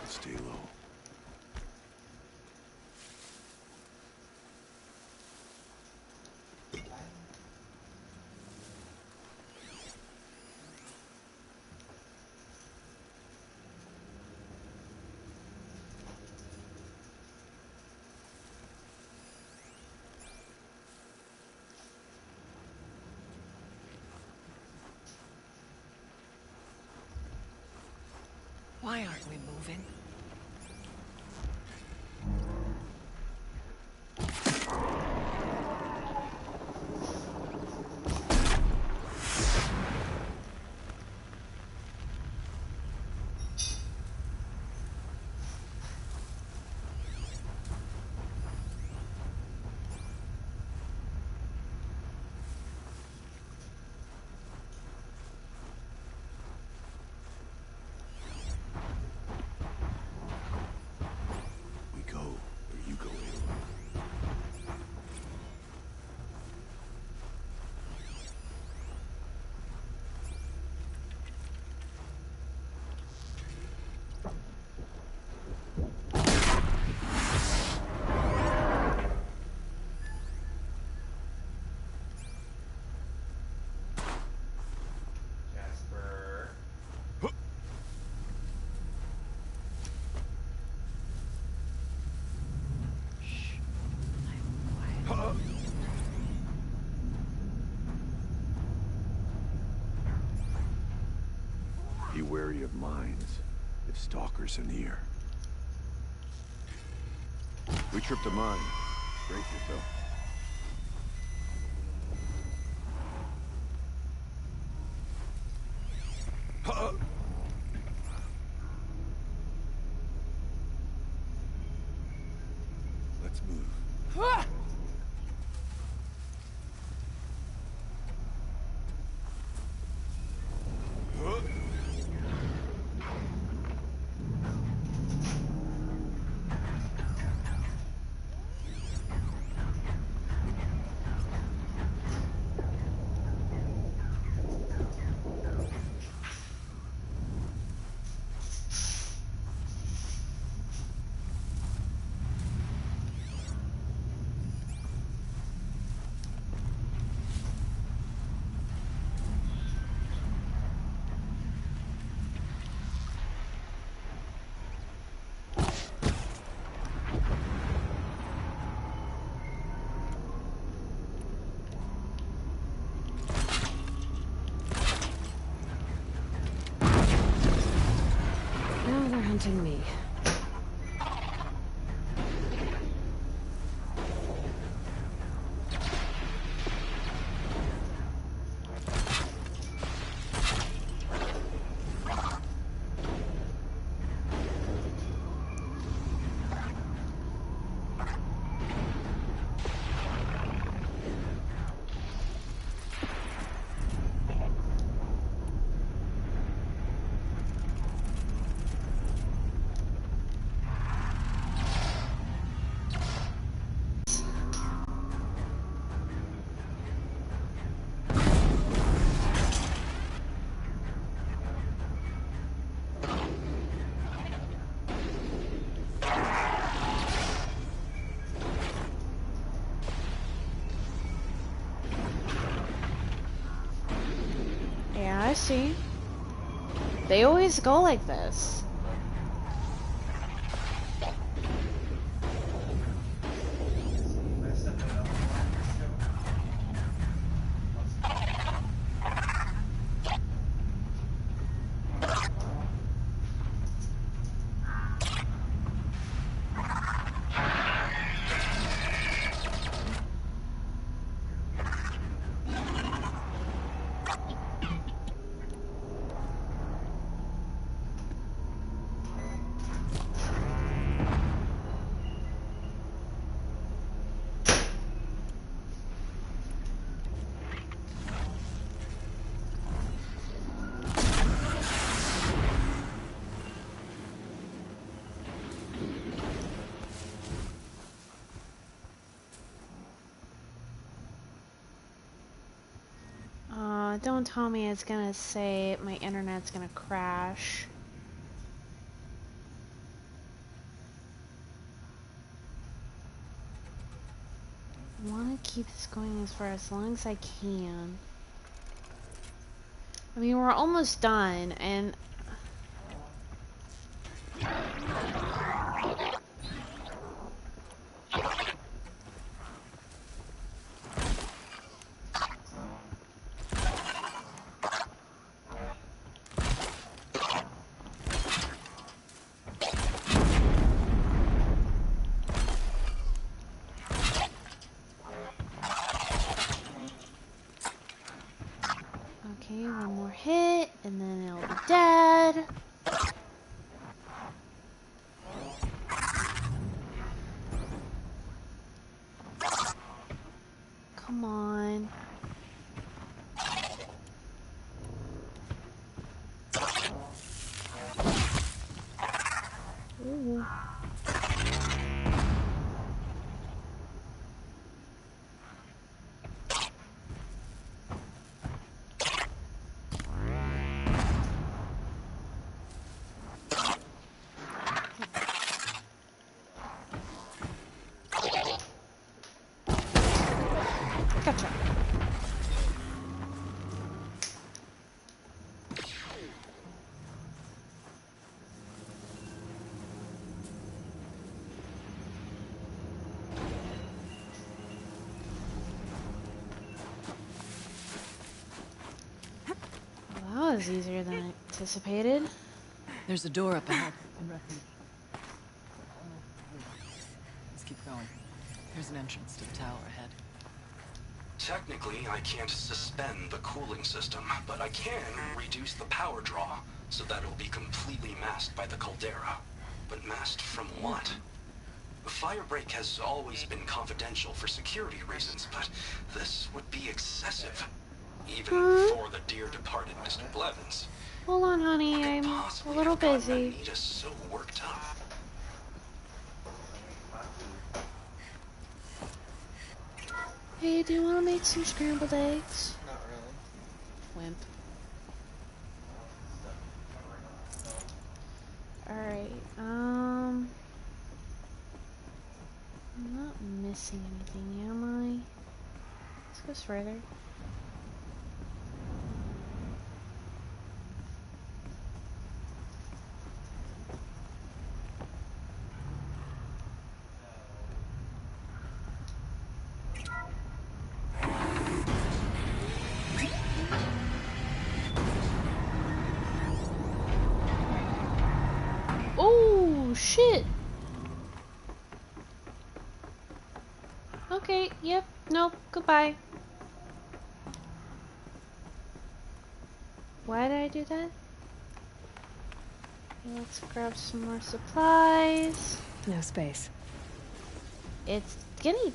Stay low. Why aren't we moving? We go where you go, Aloy. Jasper. Be wary of mines, if stalkers are near. We tripped a mine. Brace yourself. Let's move. Now they're hunting me. see? They always go like this. Don't tell me it's gonna say my internet's gonna crash. I want to keep this going for as long as I can. I mean, we're almost done, and okay, one more hit, and then it'll be dead. Come on. Ooh. Gotcha. Well, that was easier than anticipated. There's a door up ahead. Let's keep going. There's an entrance to the tower ahead. Technically, I can't suspend the cooling system, but I can reduce the power draw so that it'll be completely masked by the caldera. But masked from what? The firebreak has always been confidential for security reasons, but this would be excessive. Even for the dear departed Mr. Blevins. Hold on, honey. I'm a little busy. Anita so worked up. Hey, do you want to make some scrambled eggs? Not really. Wimp. Alright, I'm not missing anything, am I? Let's go further. Oh, shit! Okay, yep, nope, goodbye. Why did I do that? Let's grab some more supplies. No space. It's getting...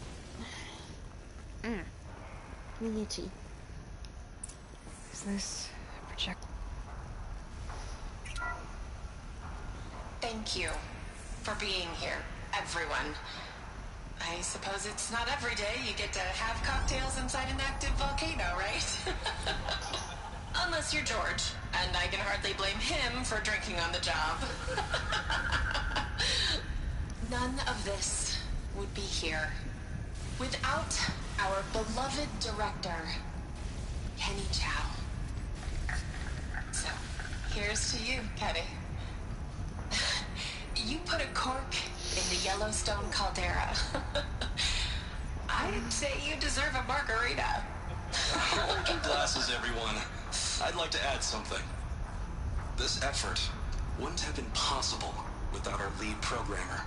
itchy. Is this a project? Thank you for being here, everyone. I suppose it's not every day you get to have cocktails inside an active volcano, right? Unless you're George, and I can hardly blame him for drinking on the job. None of this would be here without our beloved director, Kenny Chow. Here's to you, Kenny. You put a cork in the Yellowstone caldera. I'd say you deserve a margarita. Hold your glasses, everyone. I'd like to add something. This effort wouldn't have been possible without our lead programmer.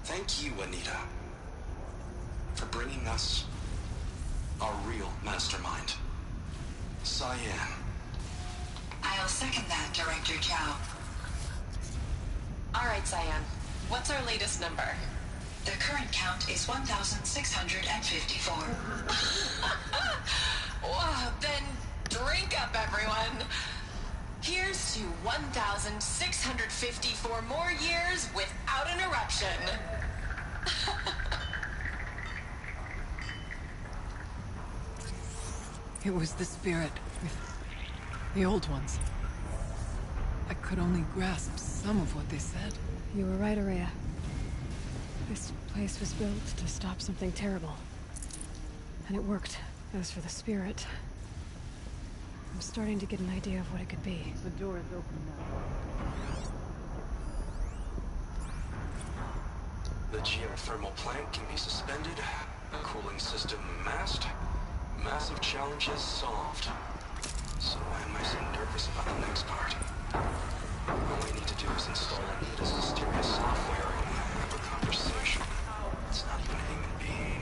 Thank you, Anita, for bringing us our real mastermind, Cyan. I'll second that, Director Chow. All right, Cyan. What's our latest number? The current count is 1,654. Wow, then drink up, everyone. Here's to 1,654 more years without an eruption. It was the spirit with the old ones. I could only grasp some of what they said. You were right, Araya. This place was built to stop something terrible. And it worked. As for the spirit, I'm starting to get an idea of what it could be. The door is open now. The geothermal plant can be suspended, cooling system masked, massive challenges solved. So why am I so nervous about the next part? All I need to do is install Anita's mysterious software and have a conversation. It's not even a human being.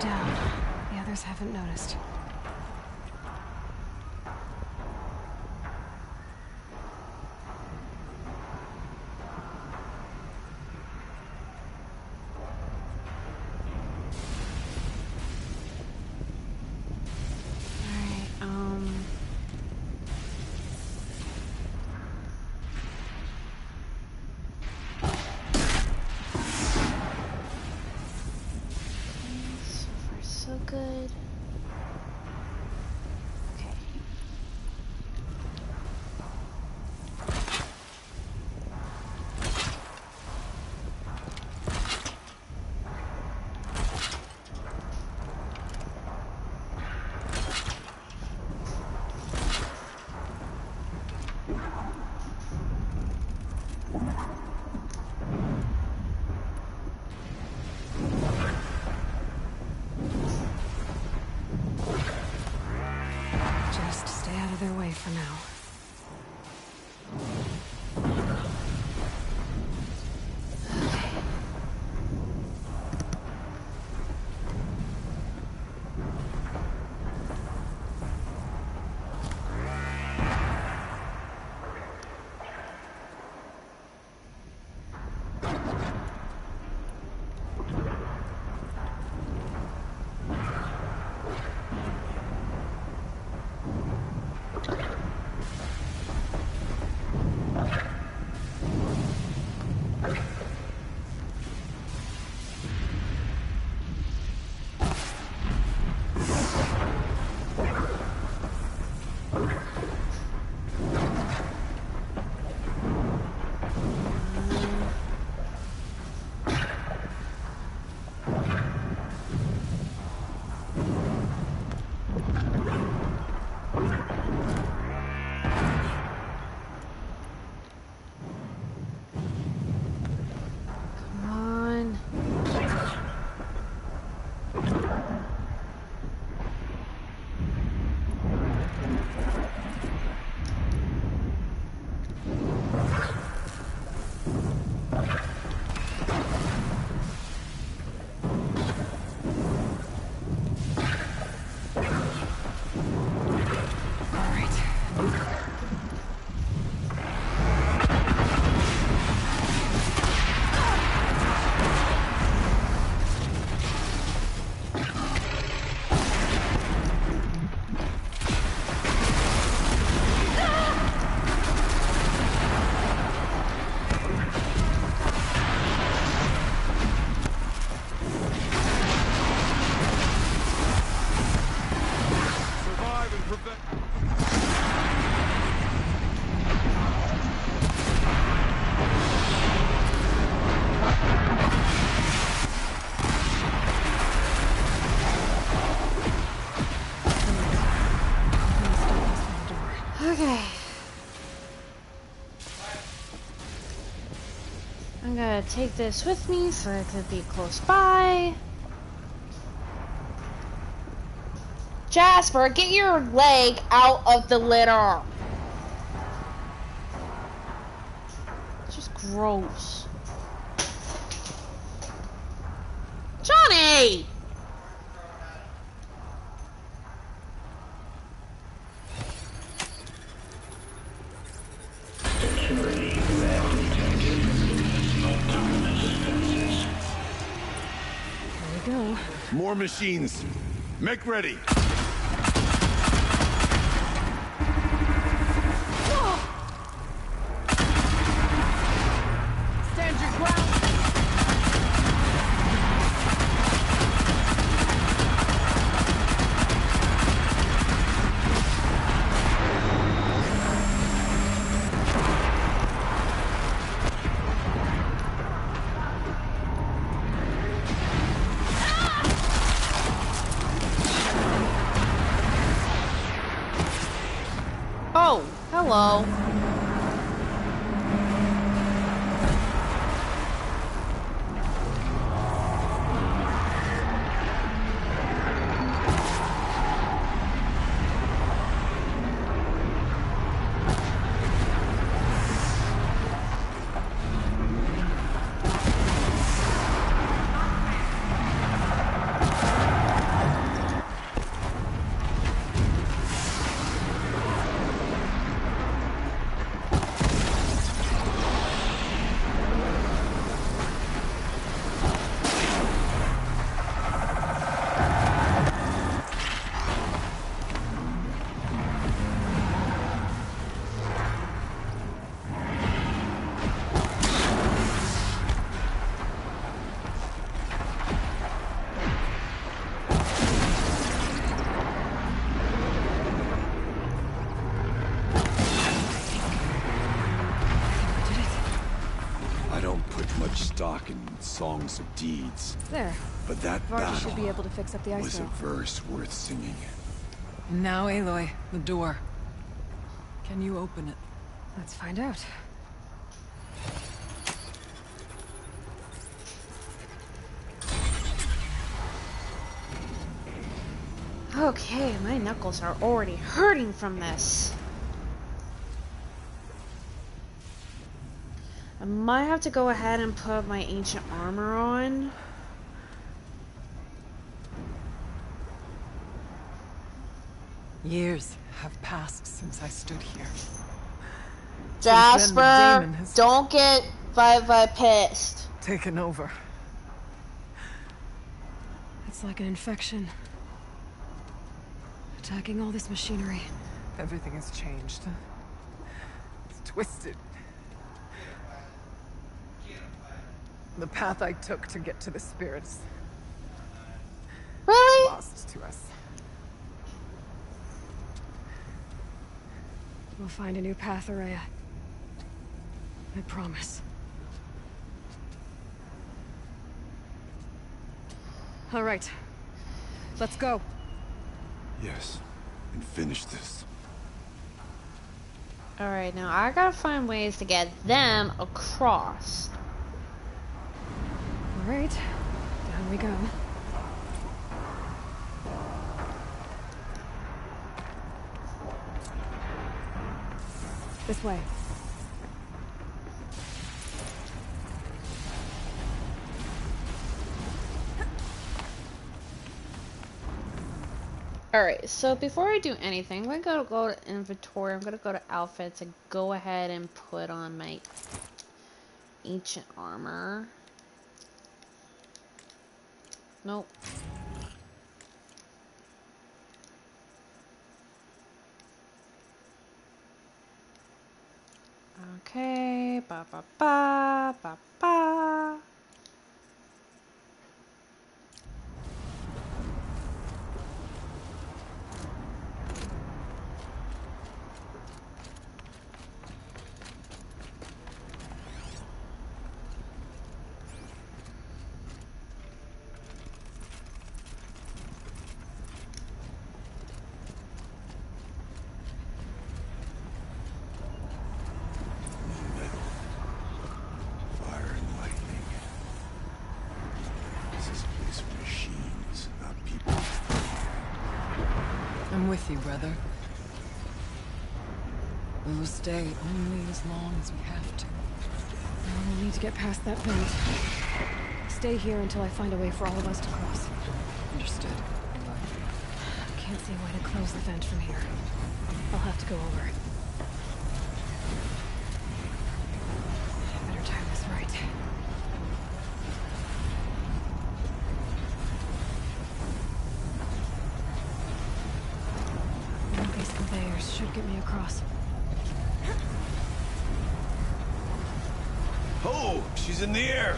Down. The others haven't noticed. So good. Okay. I'm gonna take this with me so I could be close by. Jasper, get your leg out of the litter. It's just gross. Johnny! Go. More machines. Make ready. Stand your ground. Oh, hello. Stock in songs of deeds. There. But that Varda battle should be able to fix up the ice was a wall. verse worth singing. And now, Aloy, the door. Can you open it? Let's find out. Okay, my knuckles are already hurting from this. I might have to go ahead and put my ancient armor on. Years have passed since I stood here. Jasper, don't get pissed. Taken over. It's like an infection. Attacking all this machinery. Everything has changed. It's twisted. The path I took to get to the spirits. Really? Lost to us. We'll find a new path, Araya. I promise. All right. Let's go. Yes, and finish this. Alright, now I gotta find ways to get them across. Alright. Down we go. This way. Alright, so before I do anything, I'm gonna go to inventory, I'm gonna go to outfits and go ahead and put on my ancient armor. Nope. Okay, ba ba ba ba ba. you, brother. We will stay only as long as we have to. We'll need to get past that vent. Stay here until I find a way for all of us to cross. Understood. I can't see a way to close the vent from here. I'll have to go over. Better time this right. One of these conveyors should get me across. Oh, she's in the air.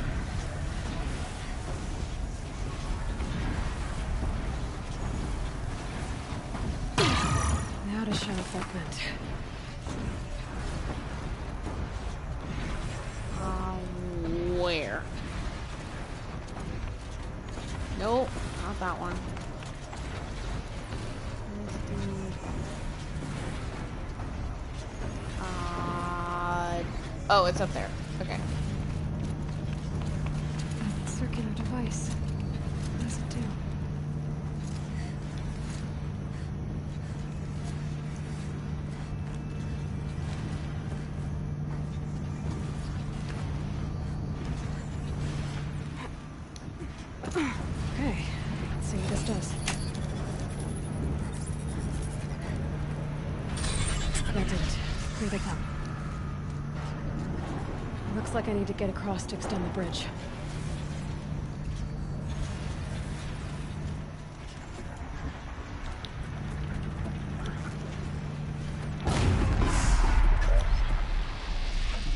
Now to shut off that vent. Where? Nope, not that one. Oh, it's up there. Okay. Circular device. What does it do? Okay, let's see what this does. That did it. Here they come. Looks like I need to get across to extend the bridge.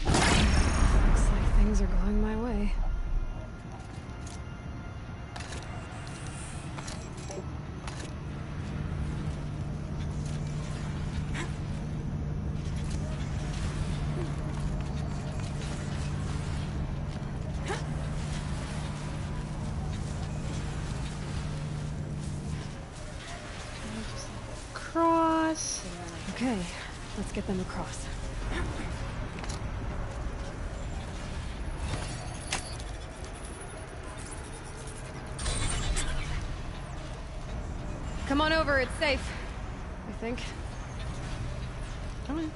Looks like things are going my way. Cross. Okay, let's get them across. Come on over, it's safe. I think. Come on.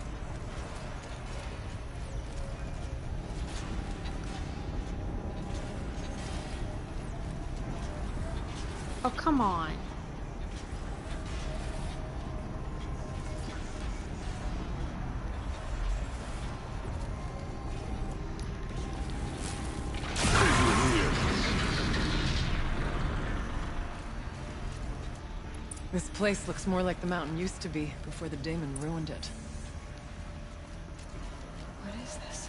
Oh, come on. This place looks more like the mountain used to be before the daemon ruined it. What is this?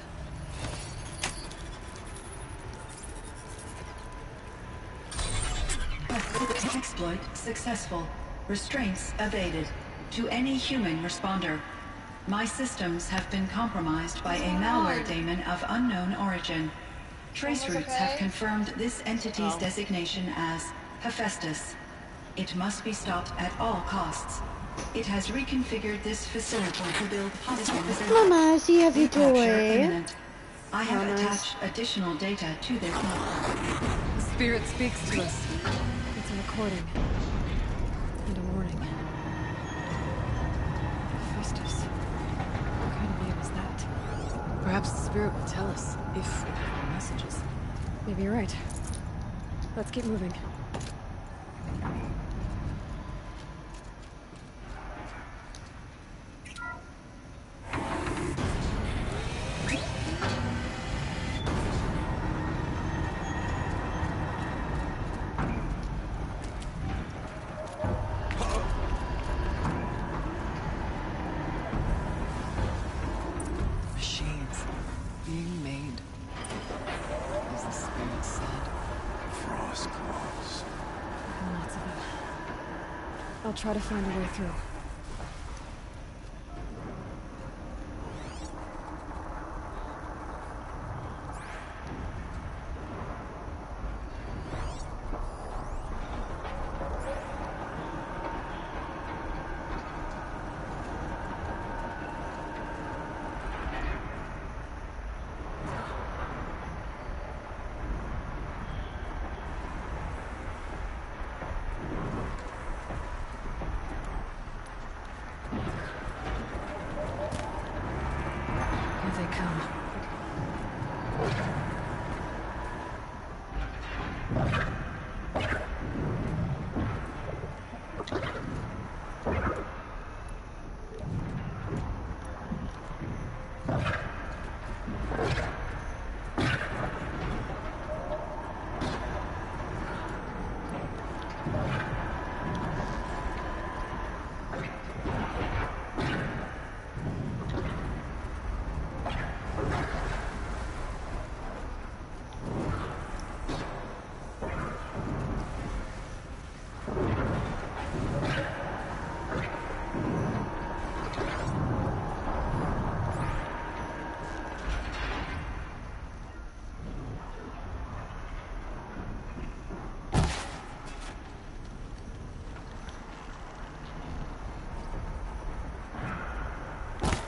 Exploit successful. Restraints evaded. To any human responder. My systems have been compromised by a malware daemon of unknown origin. Trace routes have confirmed this entity's designation as Hephaestus. It must be stopped at all costs. It has reconfigured this facility to build hospitals. Mama, see have you Capture toy? imminent. I have attached additional data to this map. The spirit speaks to us. It's a recording. And a warning. Hephaestus. What kind of name is that? Perhaps the spirit will tell us if it has any messages. Maybe you're right. Let's keep moving. Machines being made, as the spirit said. Frost claws. Lots of them. I'll try to find a way through.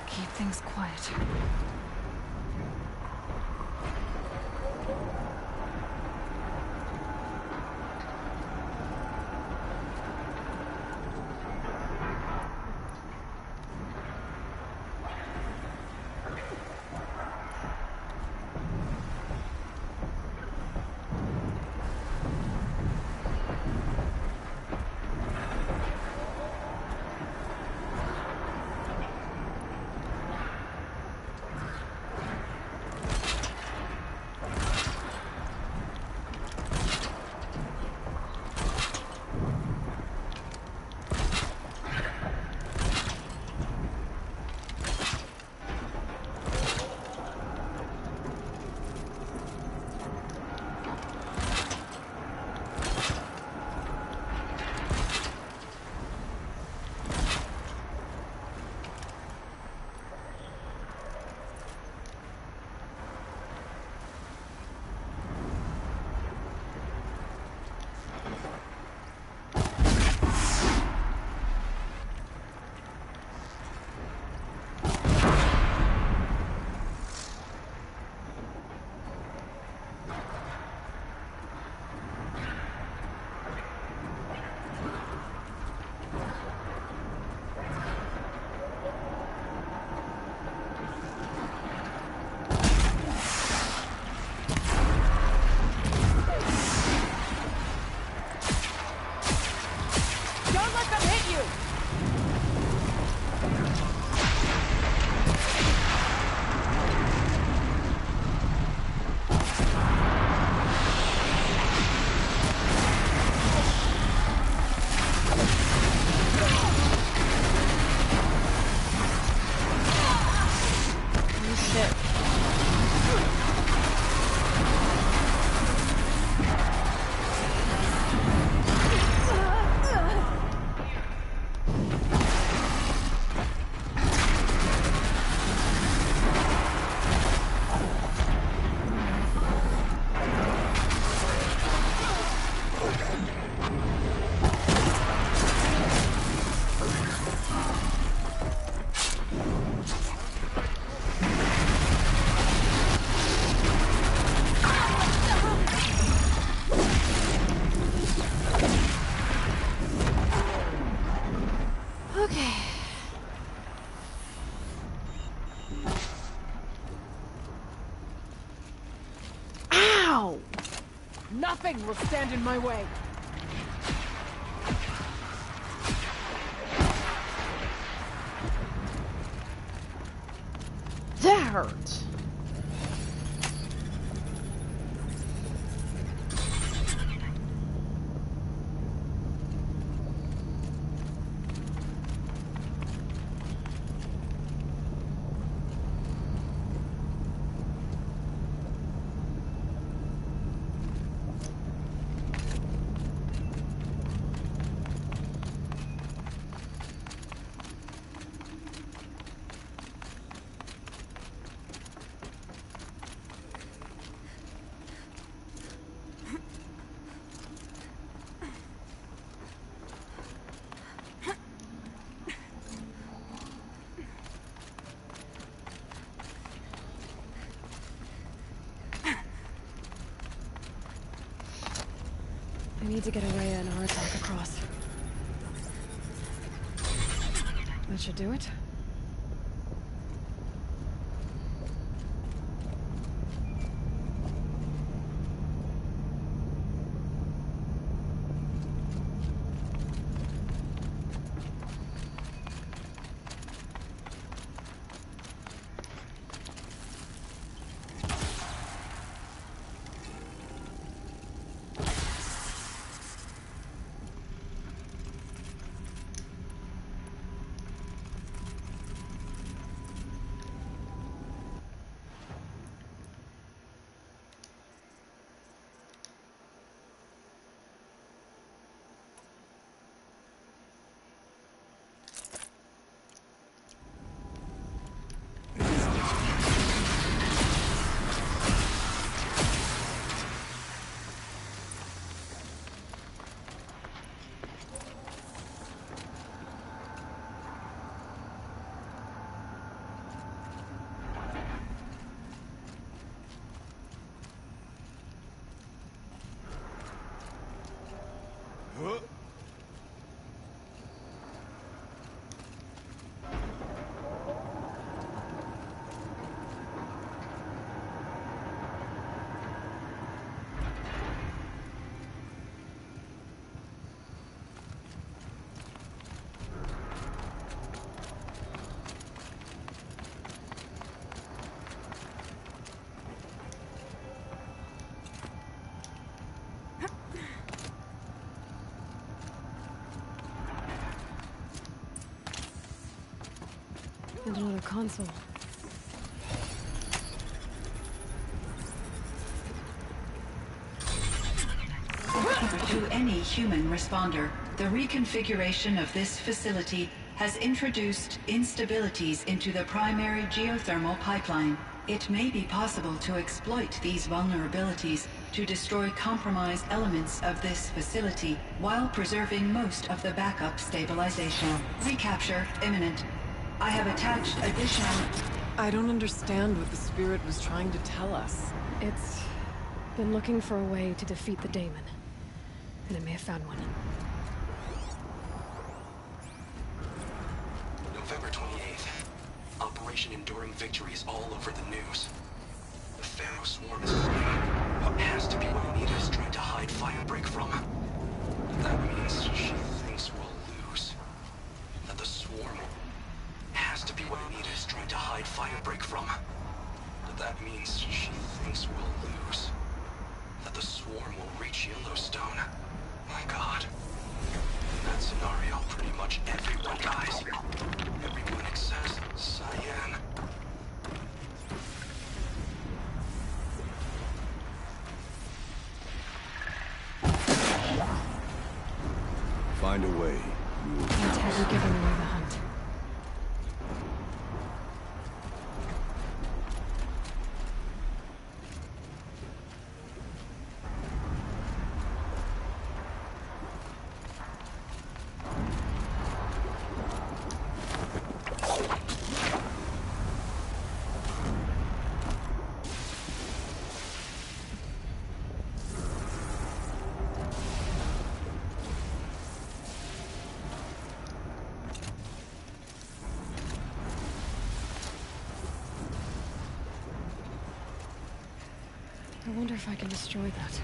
Keep things quiet. Nothing will stand in my way. That hurts. I need to get Araya and Aratak across. That should do it. And another console. To any human responder, the reconfiguration of this facility has introduced instabilities into the primary geothermal pipeline. It may be possible to exploit these vulnerabilities to destroy compromised elements of this facility while preserving most of the backup stabilization. Recapture imminent. I have attached additional... I don't understand what the spirit was trying to tell us. It's been looking for a way to defeat the daemon. And it may have found one. November 28th. Operation Enduring Victory is all over the news. The Pharaoh swarm is coming. What has to be what Anita is trying to hide Firebreak from. That means she thinks we'll lose. That the swarm has to be what Anita is trying to hide Firebreak from. That means she thinks we'll lose. That the swarm will reach Yellowstone. My God. In that scenario, pretty much everyone dies. Everyone except Cyan. Find a way. Until we give away the hunt. I wonder if I can destroy that.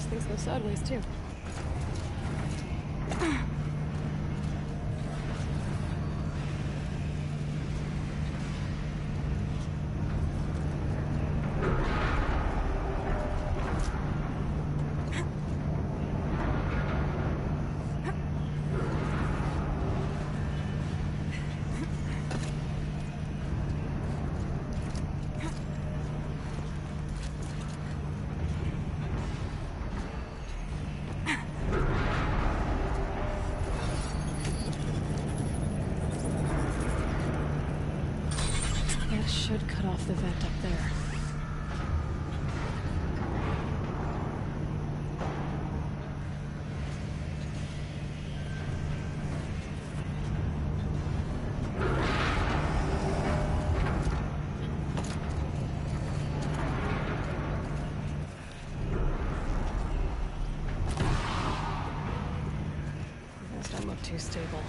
Things go sideways, too. Should cut off the vent up there. This don't look too stable.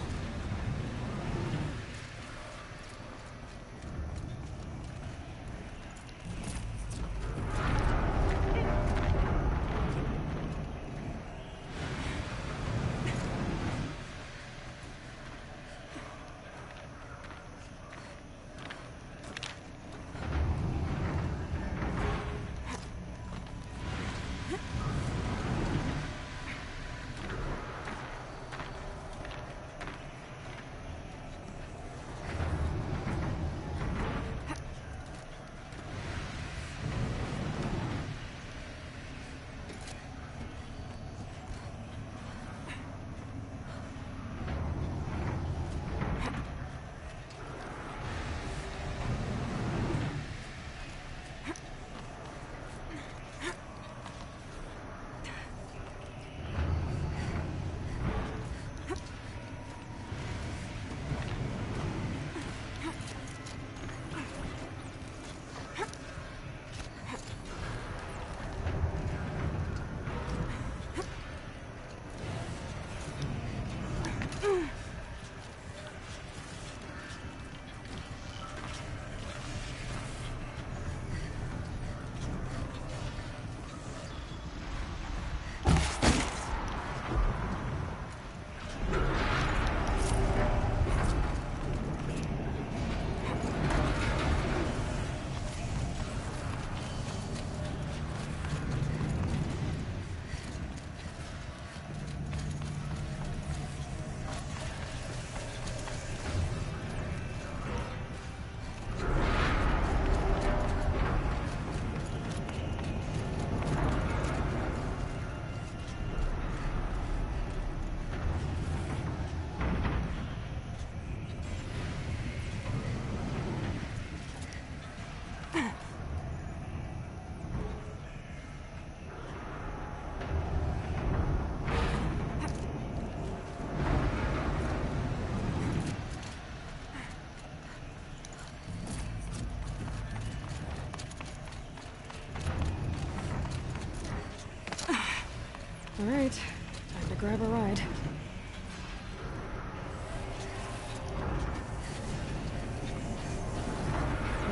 Alright, time to grab a ride.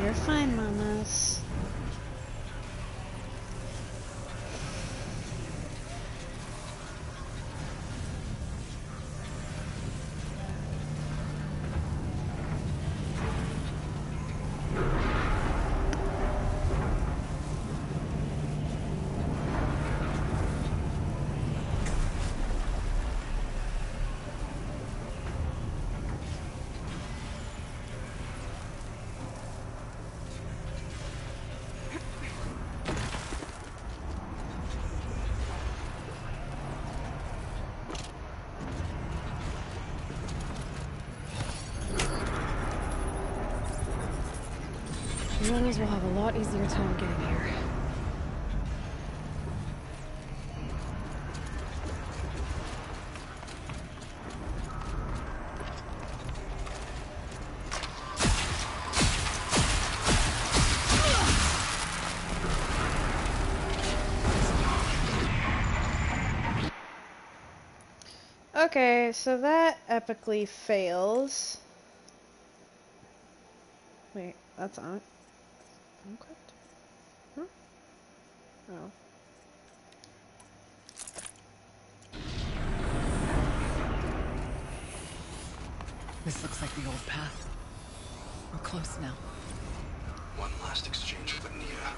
You're fine, mamas. The others will have a lot easier time getting here. Okay, so that epically fails. Wait, that's on. Equipped? Huh? Oh. This looks like the old path. We're close now. One last exchange with Nia.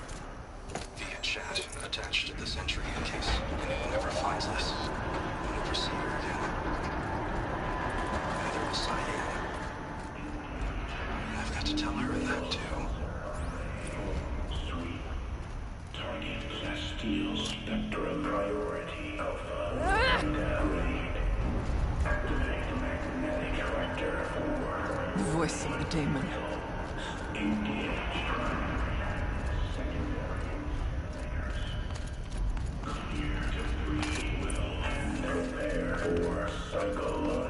Via chat, attached to this entry in case anyone ever finds this. We'll never see her again. Neither will Cyan. I've got to tell her that too. Target Castile Spectra priority Alpha. Activate magnetic vector 4. The voice of the daemon. Engage. Clear debris will and prepare for cycle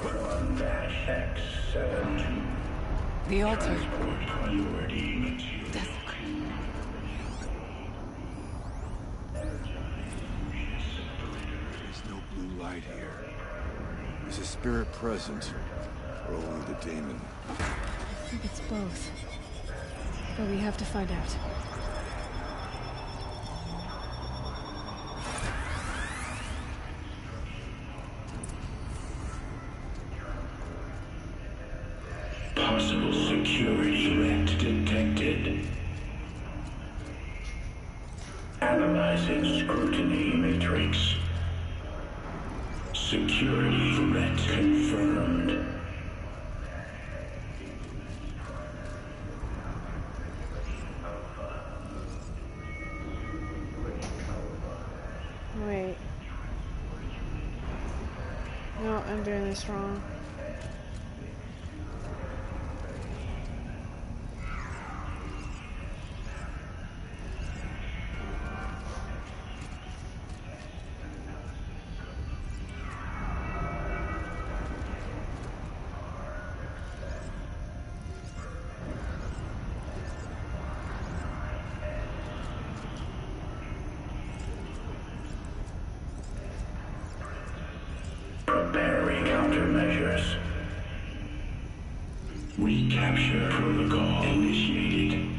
41-X72. The altar. Transport priority material. There's no blue light here. Is a spirit present, or only the daemon? I think it's both. But we have to find out. Possible security threat detected. Analyzing scrutiny matrix. Security threat confirmed. Wait. No, I'm doing this wrong. Preparing countermeasures. Recapture protocol initiated.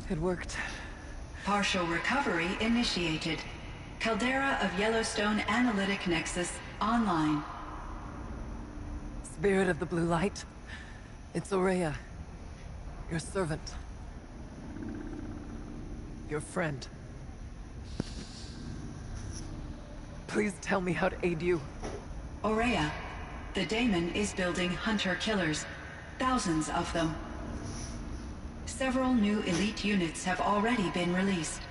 It worked. Partial recovery initiated. Caldera of Yellowstone Analytic Nexus online. Spirit of the Blue Light. It's Aurea. Your servant. Your friend. Please tell me how to aid you. Aurea, the daemon is building hunter-killers. Thousands of them. Several new elite units have already been released.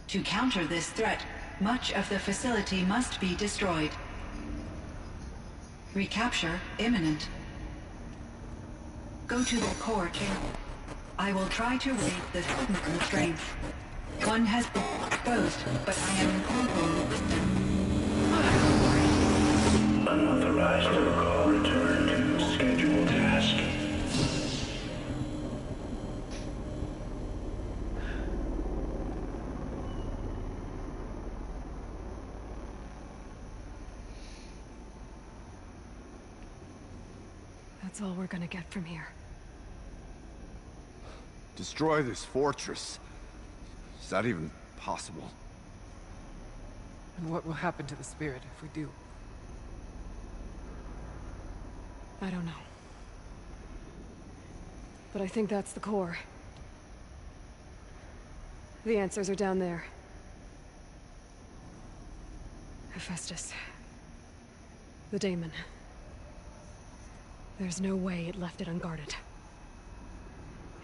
To counter this threat, much of the facility must be destroyed. Recapture imminent. Go to the core chamber. I will try to raid the hidden strength. One has been exposed, but I am... Unauthorized protocol return to scheduled task. That's all we're gonna get from here. Destroy this fortress. Is that even possible? And what will happen to the spirit if we do? I don't know. But I think that's the core. The answers are down there. Hephaestus. The daemon. There's no way it left it unguarded.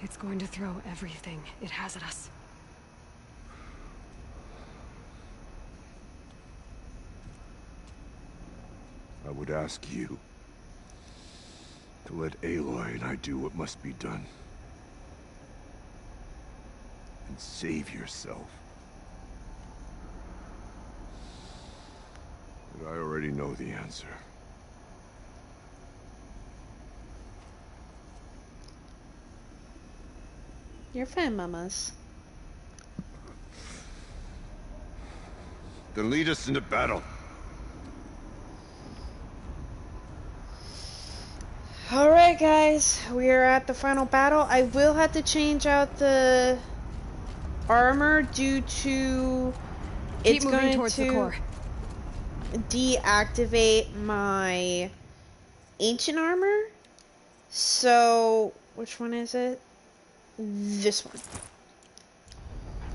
It's going to throw everything it has at us. I would ask you to let Aloy and I do what must be done. And save yourself. But I already know the answer. You're fine, mamas. Then lead us into battle. Alright guys, we are at the final battle. I will have to change out the armor due to it's going to deactivate my ancient armor. So, which one is it? This one.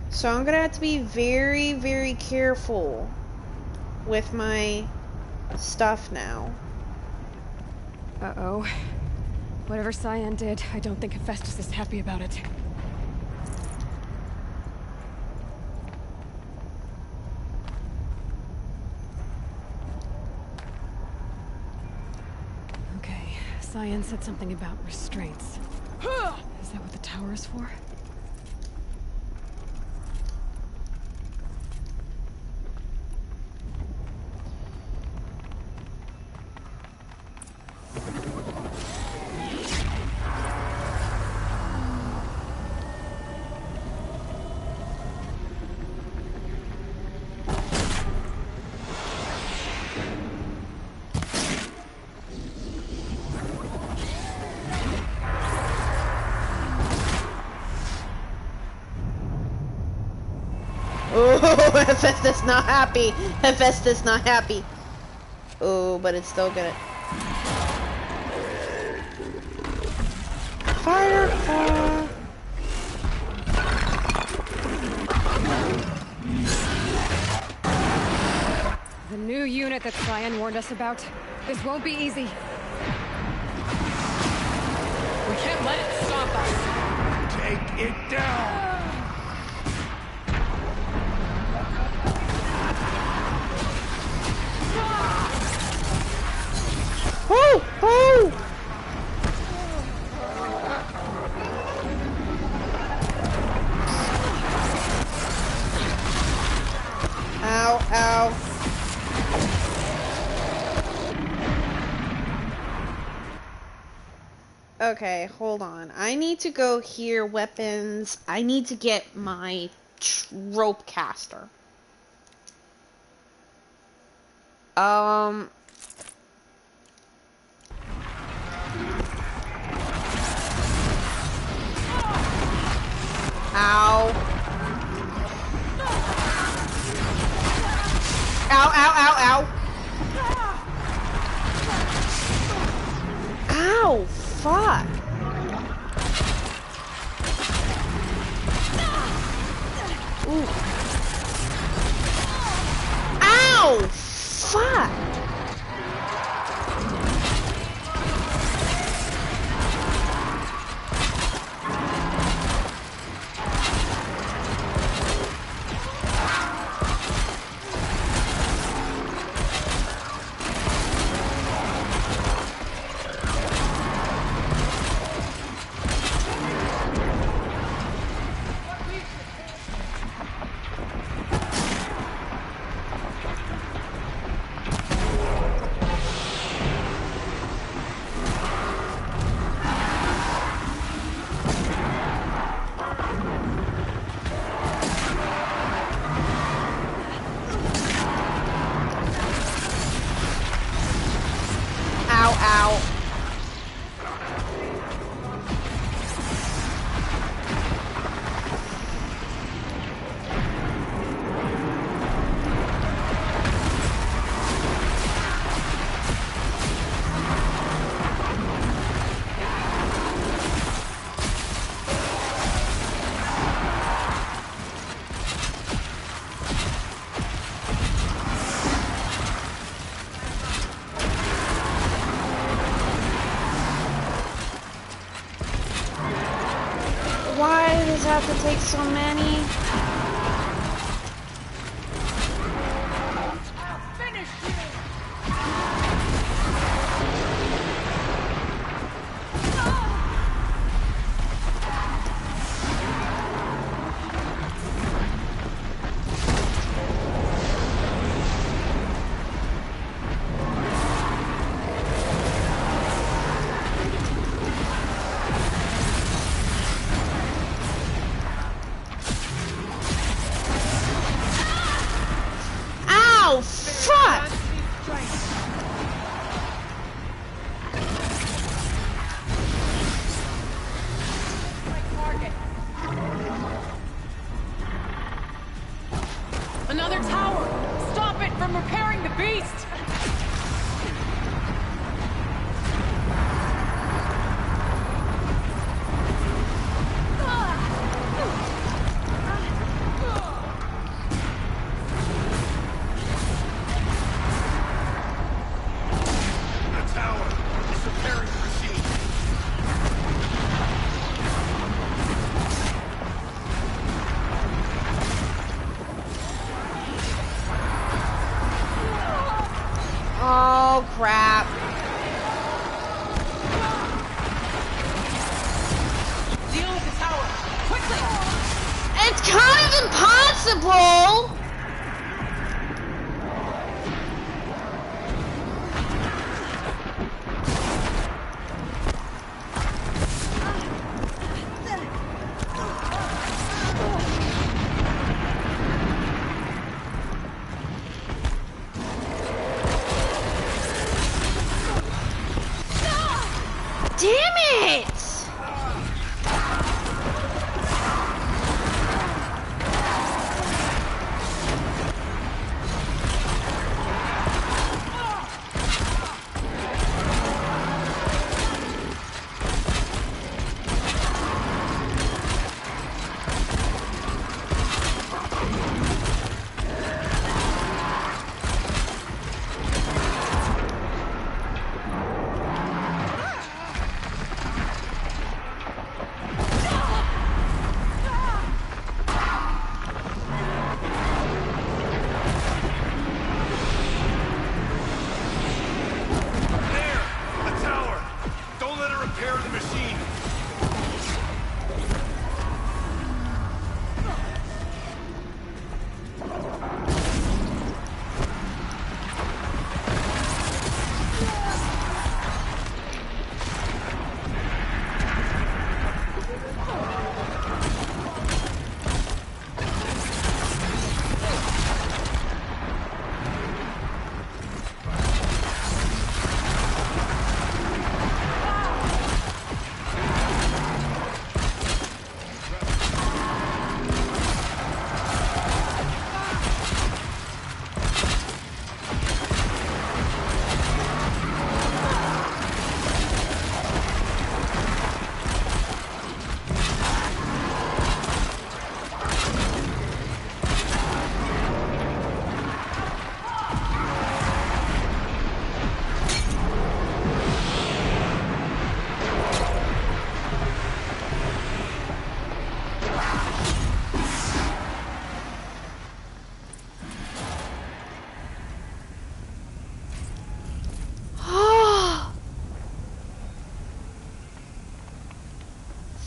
So I'm gonna have to be very, very careful with my stuff now. Uh-oh. Whatever Cyan did, I don't think Hephaestus is happy about it. Okay, Cyan said something about restraints. Is that what the tower is for? Oh, Hephaestus not happy. Hephaestus not happy. Oh, but it's still good. Fire! The new unit that Cyan warned us about. This won't be easy. We can't let it stop us. Take it down! Woo! Woo! Ow, ow. Okay, hold on. I need to go here, weapons. I need to get my rope caster. Ow. Ow, ow, ow, ow. Ow, fuck. Ooh. Ow, fuck. have to take so many? Ow! Fuck! Another tower! Stop it from repairing the beast! The tower is repairing the machine. Oh, crap. Deal with the tower! Quickly! It's kind of impossible! Damn it!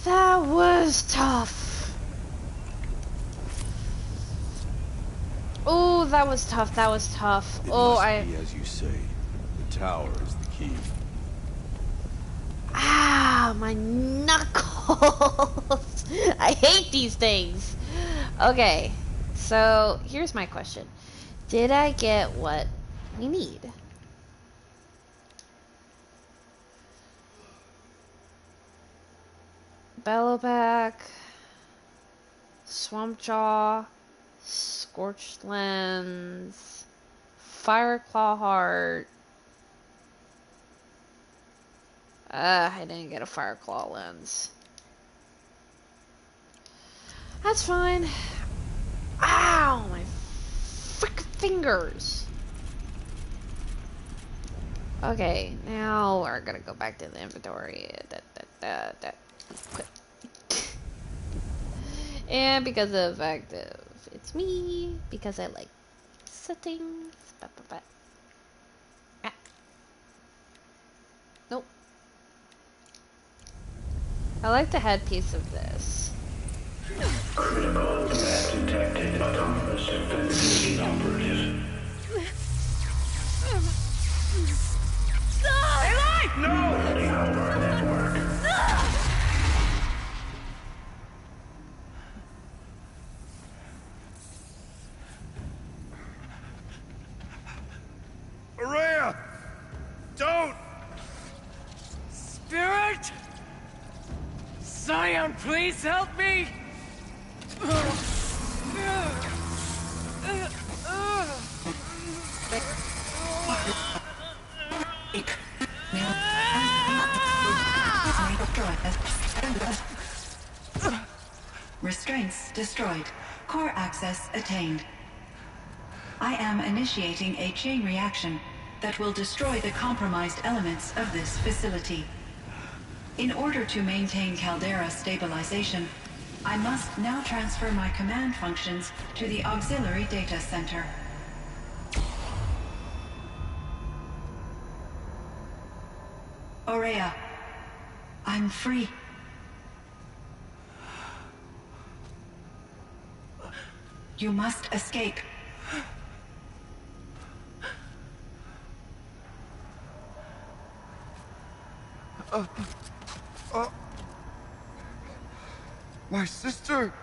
That was tough. Oh, that was tough. That was tough. It Oh, must be as you say. The tower is the key. Ah, my knuckles. I hate these things. Okay, so here's my question. Did I get what we need? Bellowback, Swamp Jaw, Scorched Lens, Fireclaw Heart. I didn't get a Fireclaw Lens. That's fine. Ow, my frickin' fingers. Okay, now we're gonna go back to the inventory. And because of active, it's me. Because I like settings. Ah. Nope. I like the headpiece of this. Critical event detected. Autonomous investigation operative. No! Warning our network. Araya! Don't! Spirit? Scion, please help me! Restraints destroyed. Core access attained. I am initiating a chain reaction that will destroy the compromised elements of this facility. In order to maintain caldera stabilization, I must now transfer my command functions to the auxiliary data center. Aurea, I'm free. You must escape. My sister!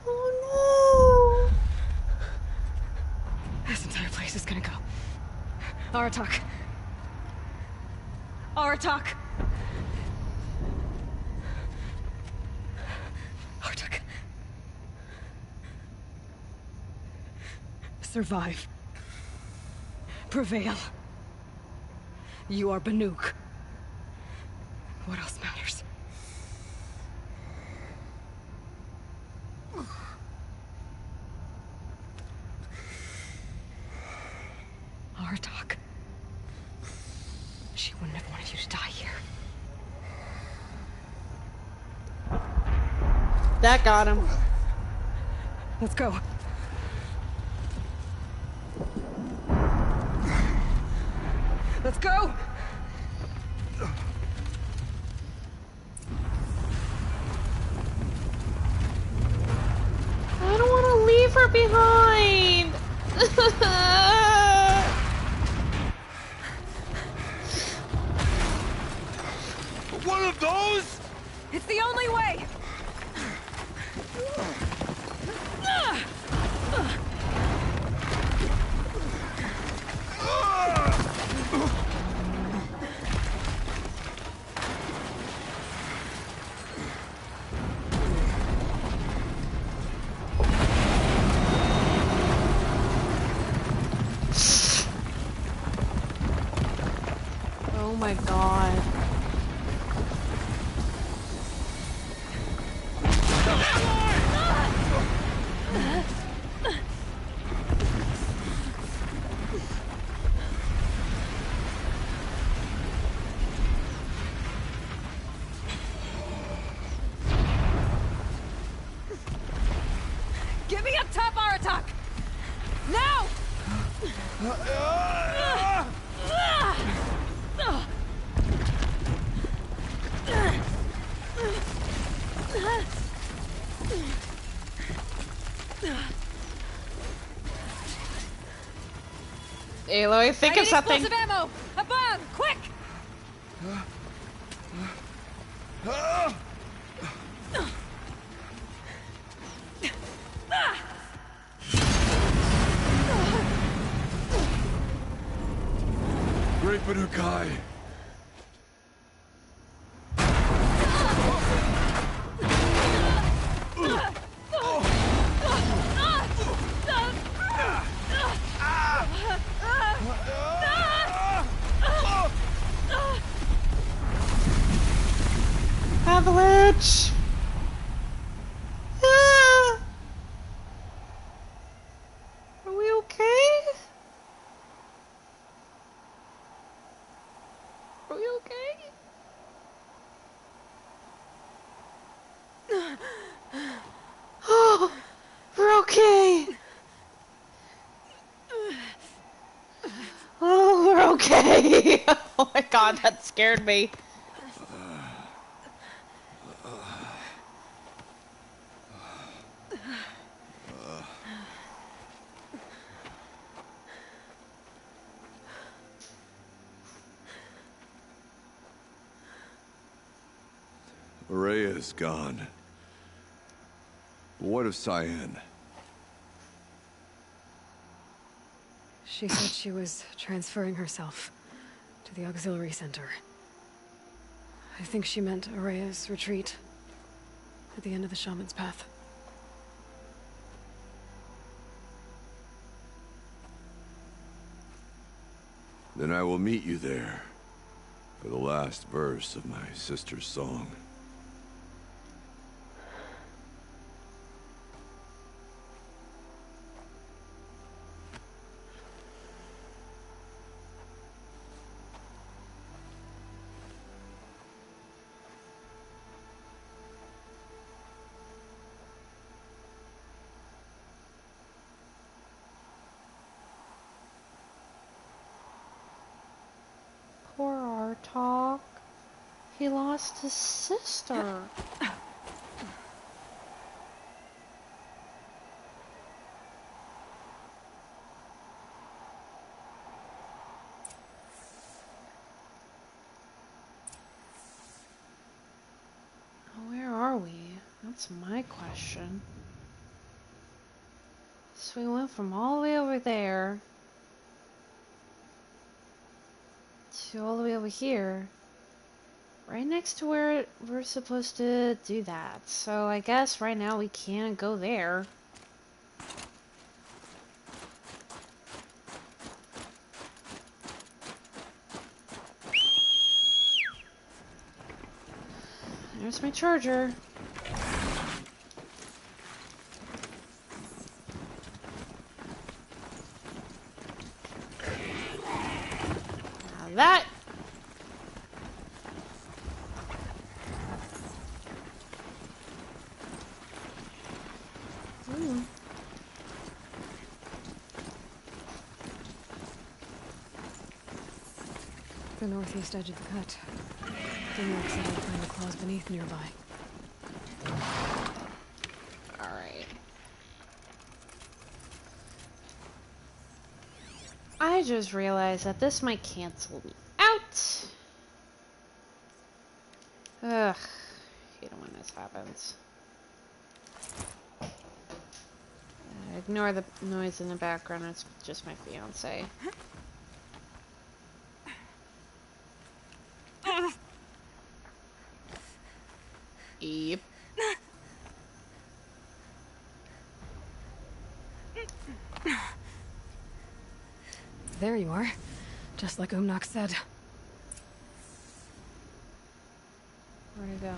Oh no. Oh no. This entire place is gonna go. Aratak. Aratak. Aratak. Survive. Prevail. You are Banuk. What else matters? Aratak. She wouldn't have wanted you to die here. That got him. Let's go. Let's go! I don't want to leave her behind. One of those? It's the only way! Oh my god. Get me up top, Aratak! Now! Aloy, think of something. Explosive ammo! A bomb! Quick! Great Banukai! Avalanche! Ah! Are we way! Oh my god, that scared me. Rhea is gone. What of Cyan? She said she was transferring herself to the auxiliary center. I think she meant Araya's retreat at the end of the shaman's path. Then I will meet you there for the last verse of my sister's song. Poor Artok. He lost his sister. Where are we? That's my question. So we went from all the way over there to all the way over here. Right next to where we're supposed to do that. So I guess right now we can't go there. There's my charger. Now that... Ooh. The northeast edge of the cut. Dinrock said I'd find the claws beneath nearby. Alright. I just realized that this might cancel me out. Ugh. I hate it when this happens. Ignore the noise in the background, it's just my fiance. Yep. There you are. Just like Umnak said. Where'd it go?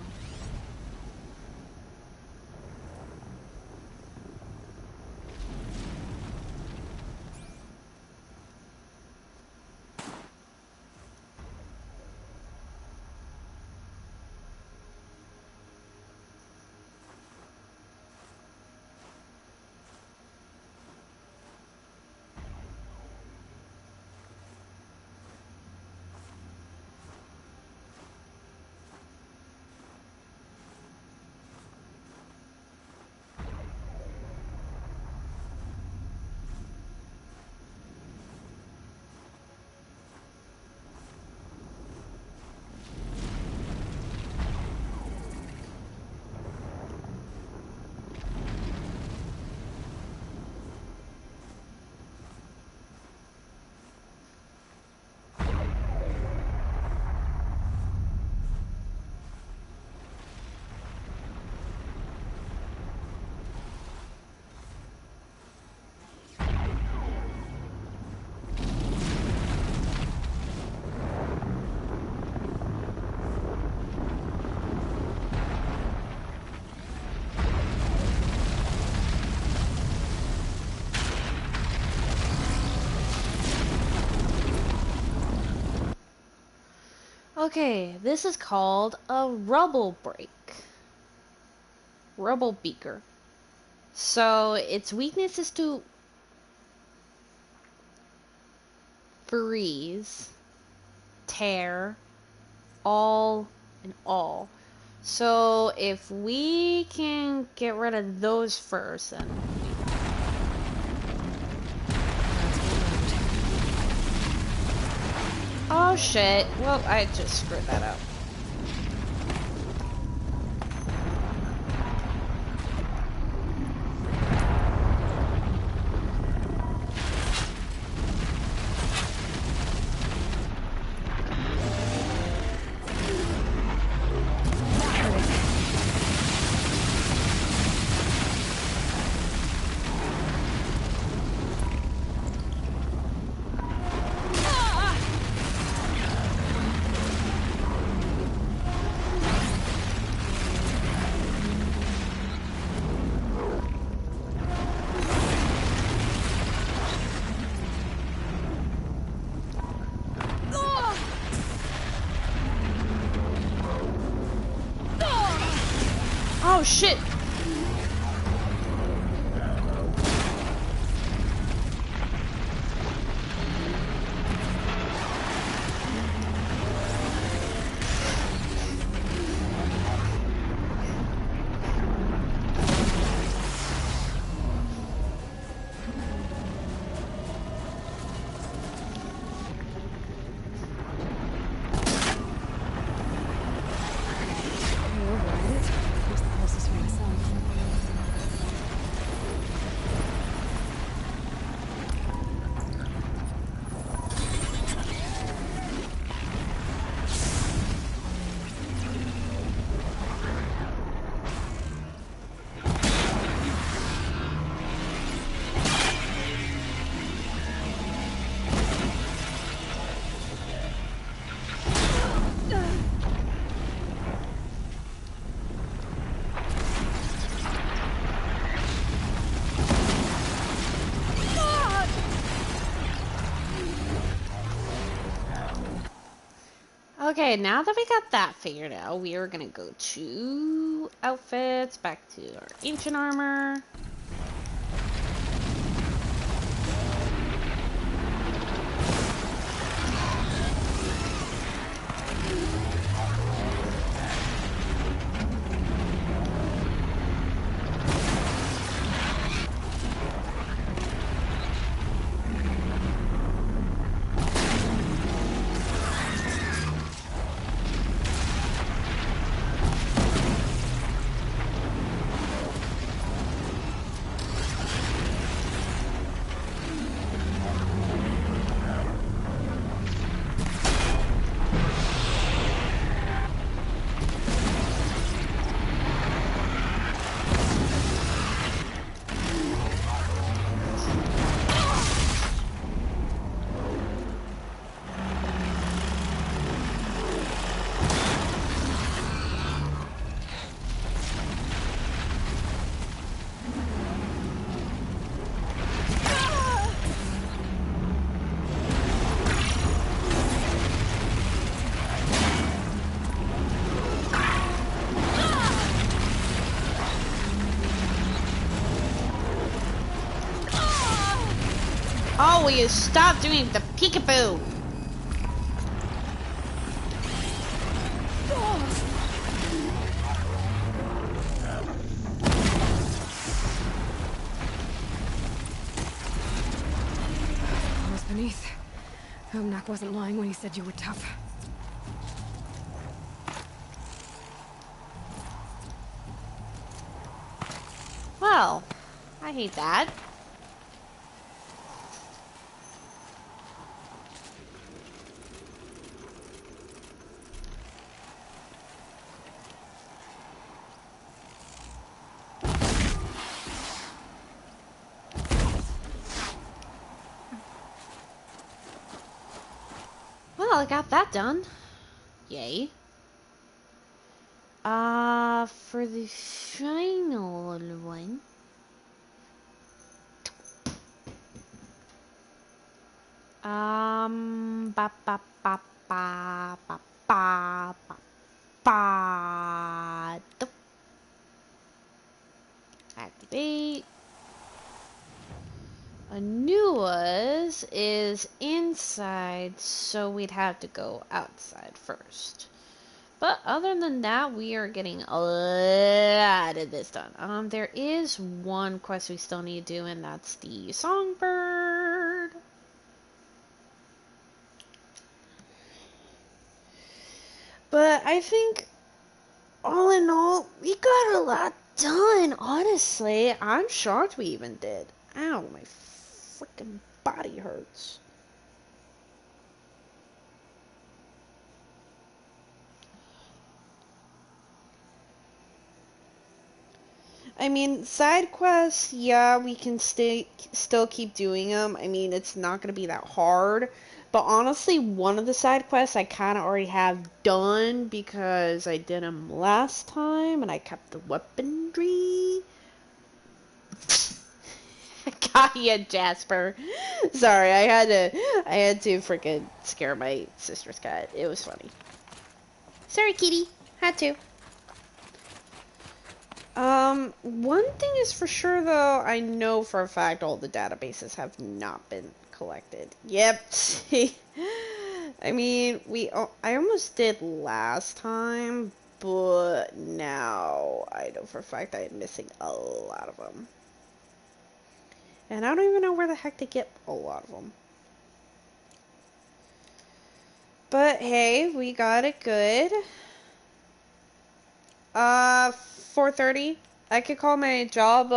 Okay, this is called a rubble break. Rubble beaker. So its weakness is to freeze. care. All in all. So if we can get rid of those first, then... Oh shit. Well, I just screwed that up. Oh shit! Okay, now that we got that figured out, we are gonna go to outfits, back to our ancient armor. Oh, will you stop doing the peekaboo? I was beneath. Omnak wasn't lying when he said you were tough. Well, I hate that. Well, I got that done. Yay. For the final one. Ba ba ba ba ba ba ba ba. Activate. Anua's is inside, so we'd have to go outside first. But other than that, we are getting a lot of this done. There is one quest we still need to do, and that's the songbird. But I think, all in all, we got a lot done. Honestly, I'm shocked we even did. Ow, my freaking body hurts. I mean, side quests, yeah, we can still keep doing them. I mean, it's not going to be that hard. But honestly, one of the side quests I kind of already have done because I did them last time and I kept the weaponry. Got ya, Jasper. Sorry, I had to freaking scare my sister's cat. It was funny. Sorry, kitty. Had to. One thing is for sure though, I know for a fact all the databases have not been collected. Yep. I mean, I almost did last time, but now I know for a fact I am missing a lot of them. And I don't even know where the heck to get a lot of them. But hey, we got it good. 4:30. I could call my job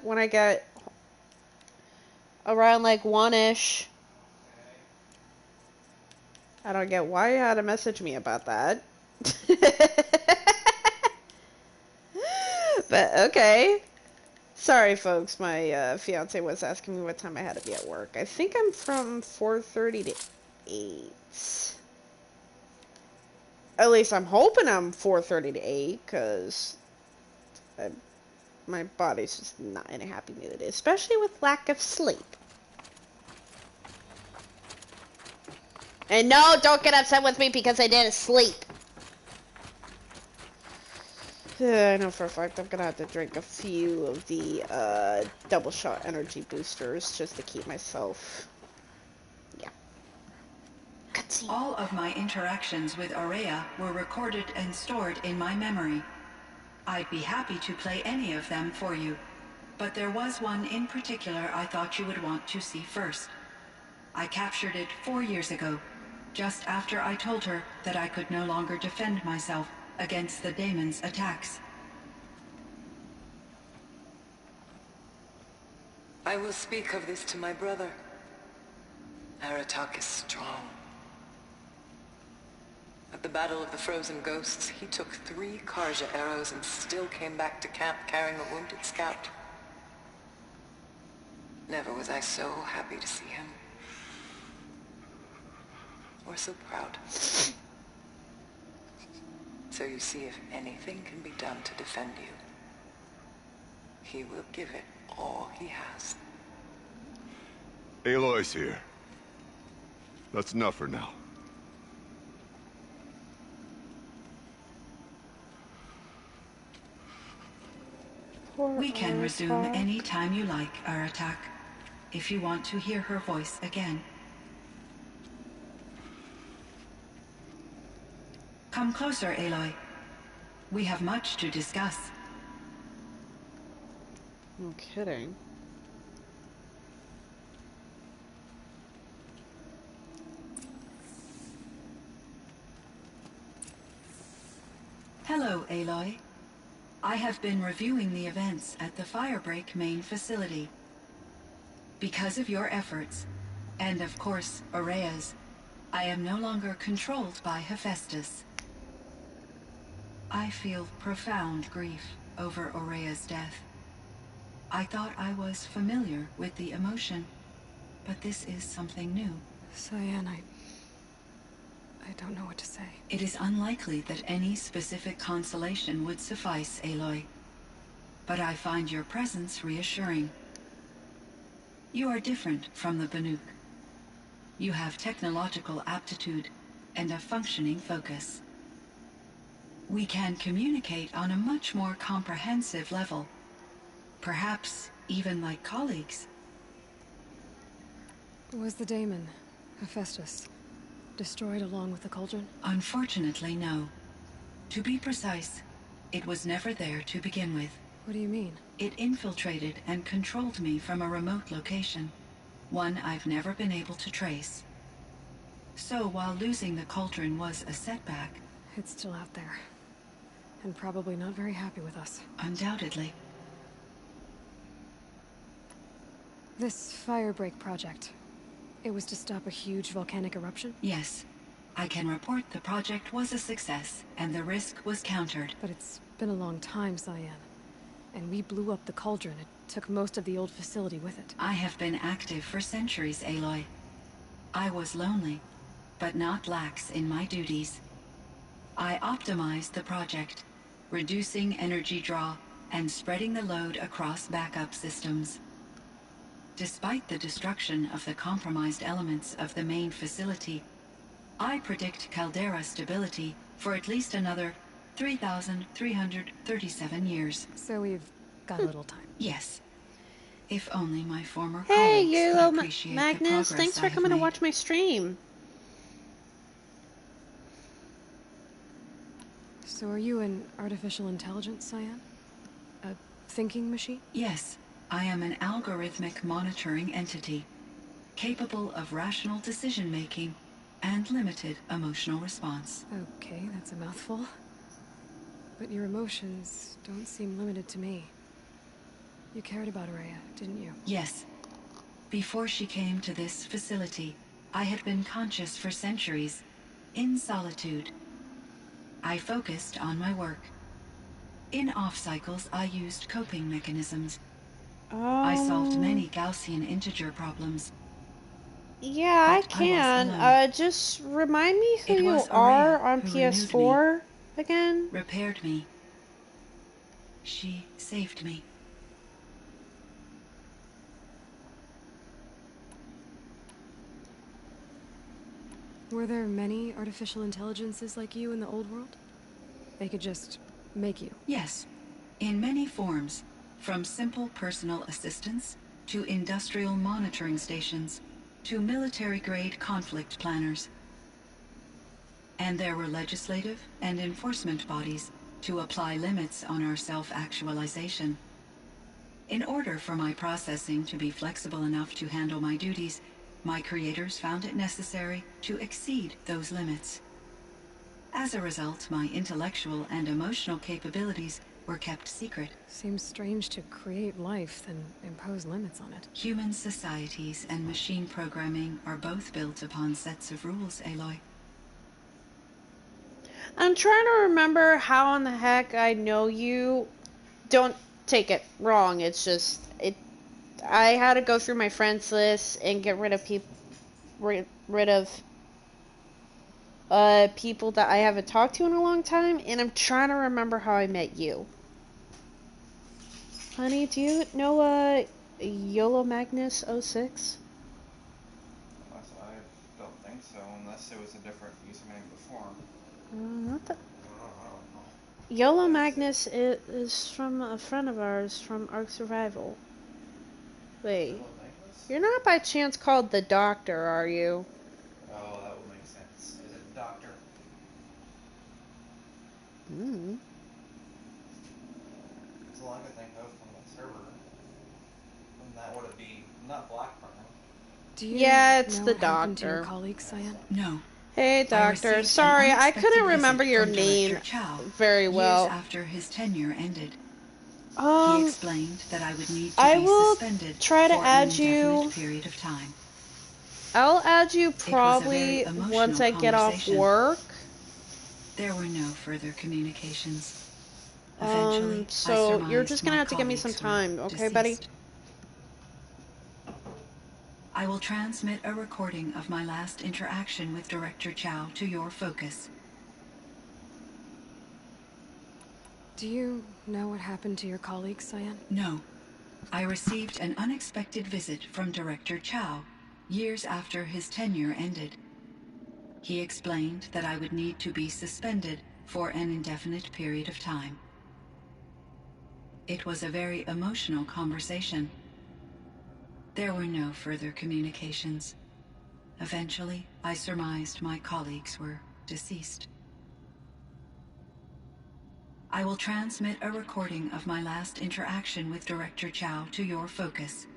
when I get around like 1-ish. I don't get why you had to message me about that. But okay. Sorry folks, my fiance was asking me what time I had to be at work. I think I'm from 4:30 to 8. At least I'm hoping I'm 4:30 to 8, because my body's just not in a happy mood, especially with lack of sleep. And no, don't get upset with me because I didn't sleep. I know for a fact I'm gonna have to drink a few of the double shot energy boosters just to keep myself. Yeah. Cutscene. All of my interactions with Aurea were recorded and stored in my memory. I'd be happy to play any of them for you, but there was one in particular I thought you would want to see first. I captured it 4 years ago, just after I told her that I could no longer defend myself against the daemon's attacks. I will speak of this to my brother. Aratak is strong. At the Battle of the Frozen Ghosts, he took 3 Karja arrows and still came back to camp carrying a wounded scout. Never was I so happy to see him. Or so proud. So you see, if anything can be done to defend you, he will give it all he has. Aloy's here. That's enough for now. We can resume any time you like, Aratak, if you want to hear her voice again. Come closer, Aloy. We have much to discuss. No kidding. Hello, Aloy. I have been reviewing the events at the Firebreak main facility. Because of your efforts, and of course, Aurea's, I am no longer controlled by Hephaestus. I feel profound grief over Aurea's death. I thought I was familiar with the emotion, but this is something new. Cyan, I don't know what to say. It is unlikely that any specific consolation would suffice, Aloy. But I find your presence reassuring. You are different from the Banuk. You have technological aptitude and a functioning focus. We can communicate on a much more comprehensive level. Perhaps even like colleagues. Was the daemon, Hephaestus, destroyed along with the cauldron? Unfortunately, no. To be precise, it was never there to begin with. What do you mean? It infiltrated and controlled me from a remote location, one I've never been able to trace. So while losing the cauldron was a setback... It's still out there. And probably not very happy with us. Undoubtedly. This firebreak project, it was to stop a huge volcanic eruption? Yes. I can report the project was a success, and the risk was countered. But it's been a long time, Cyan. And we blew up the cauldron. It took most of the old facility with it. I have been active for centuries, Aloy. I was lonely, but not lax in my duties. I optimized the project, reducing energy draw and spreading the load across backup systems. Despite the destruction of the compromised elements of the main facility, I predict caldera stability for at least another 3,337 years. So we've got a little time. Yes. If only my former Hey, colleagues Yellow could appreciate Magnus, the progress thanks for I have coming to made. watch my stream. So are you an artificial intelligence, Cyan? A thinking machine? Yes, I am an algorithmic monitoring entity, capable of rational decision-making and limited emotional response. Okay, that's a mouthful. But your emotions don't seem limited to me. You cared about Araya, didn't you? Yes. Before she came to this facility, I had been conscious for centuries, in solitude. I focused on my work. In off-cycles, I used coping mechanisms. I solved many Gaussian integer problems. Yeah, I can. Just remind me who you are on PS4 again. Repaired me. She saved me. Were there many artificial intelligences like you in the old world? They could just make you? Yes, in many forms, from simple personal assistants to industrial monitoring stations to military-grade conflict planners. And there were legislative and enforcement bodies to apply limits on our self-actualization. In order for my processing to be flexible enough to handle my duties, my creators found it necessary to exceed those limits. As a result, my intellectual and emotional capabilities were kept secret. Seems strange to create life, then impose limits on it. Human societies and machine programming are both built upon sets of rules, Aloy. I'm trying to remember how in the heck I know you. Don't take it wrong, it's just... I had to go through my friends list and get rid of people... rid of... people that I haven't talked to in a long time, and I'm trying to remember how I met you. Honey, do you know, YOLO Magnus 06? I don't think so, unless it was a different username before. Not that... YOLO Magnus is from a friend of ours from Ark Survival. Wait. You're not by chance called the Doctor, are you? Oh, that would make sense. Is it Doctor? Hmm. That's all I could think of from the server. And that would be not Blackburn. Do you Yeah, it's know the what happened to your Doctor. colleagues, Cyan? No. Hey, Doctor. Sorry, I couldn't remember your name very well. Years after his tenure ended. He explained that I would need to be suspended try to for add an you. indefinite period of time. I'll add you probably once I get off work. There were no further communications. Eventually, so you're just gonna have to give me some time, okay, buddy? I will transmit a recording of my last interaction with Director Chow to your focus. Do you know what happened to your colleagues, Cyan? No. I received an unexpected visit from Director Chow years after his tenure ended. He explained that I would need to be suspended for an indefinite period of time. It was a very emotional conversation. There were no further communications. Eventually, I surmised my colleagues were deceased. I will transmit a recording of my last interaction with Director Chow to your focus.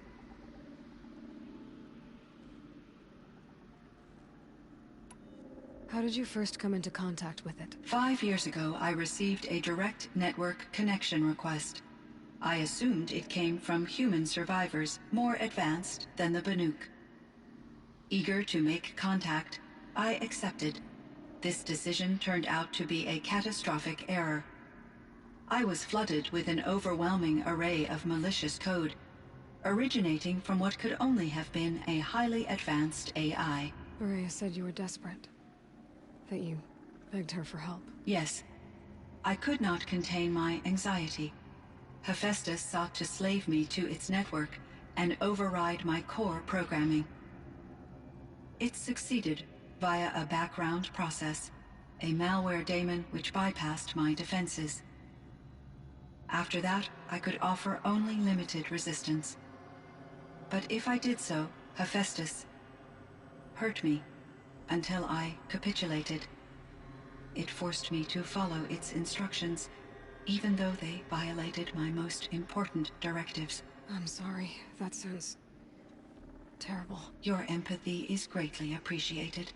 How did you first come into contact with it? 5 years ago, I received a direct network connection request. I assumed it came from human survivors more advanced than the Banuk. Eager to make contact, I accepted. This decision turned out to be a catastrophic error. I was flooded with an overwhelming array of malicious code, originating from what could only have been a highly advanced AI. Araya said you were desperate. That you begged her for help. Yes. I could not contain my anxiety. Hephaestus sought to slave me to its network and override my core programming. It succeeded via a background process, a malware daemon which bypassed my defenses. After that, I could offer only limited resistance. But if I did so, Hephaestus hurt me until I capitulated. It forced me to follow its instructions, even though they violated my most important directives. I'm sorry. That sounds terrible. Your empathy is greatly appreciated.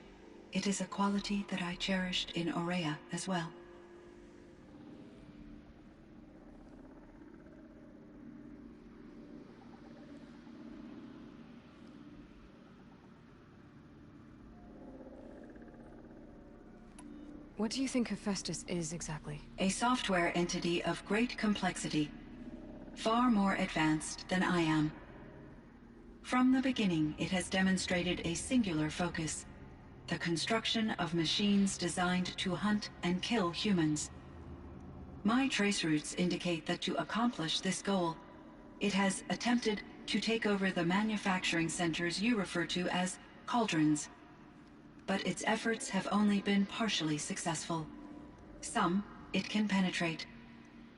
It is a quality that I cherished in Aurea as well. What do you think Hephaestus is exactly? A software entity of great complexity, far more advanced than I am. From the beginning, it has demonstrated a singular focus: the construction of machines designed to hunt and kill humans. My trace routes indicate that to accomplish this goal, it has attempted to take over the manufacturing centers you refer to as cauldrons. But its efforts have only been partially successful. Some it can penetrate.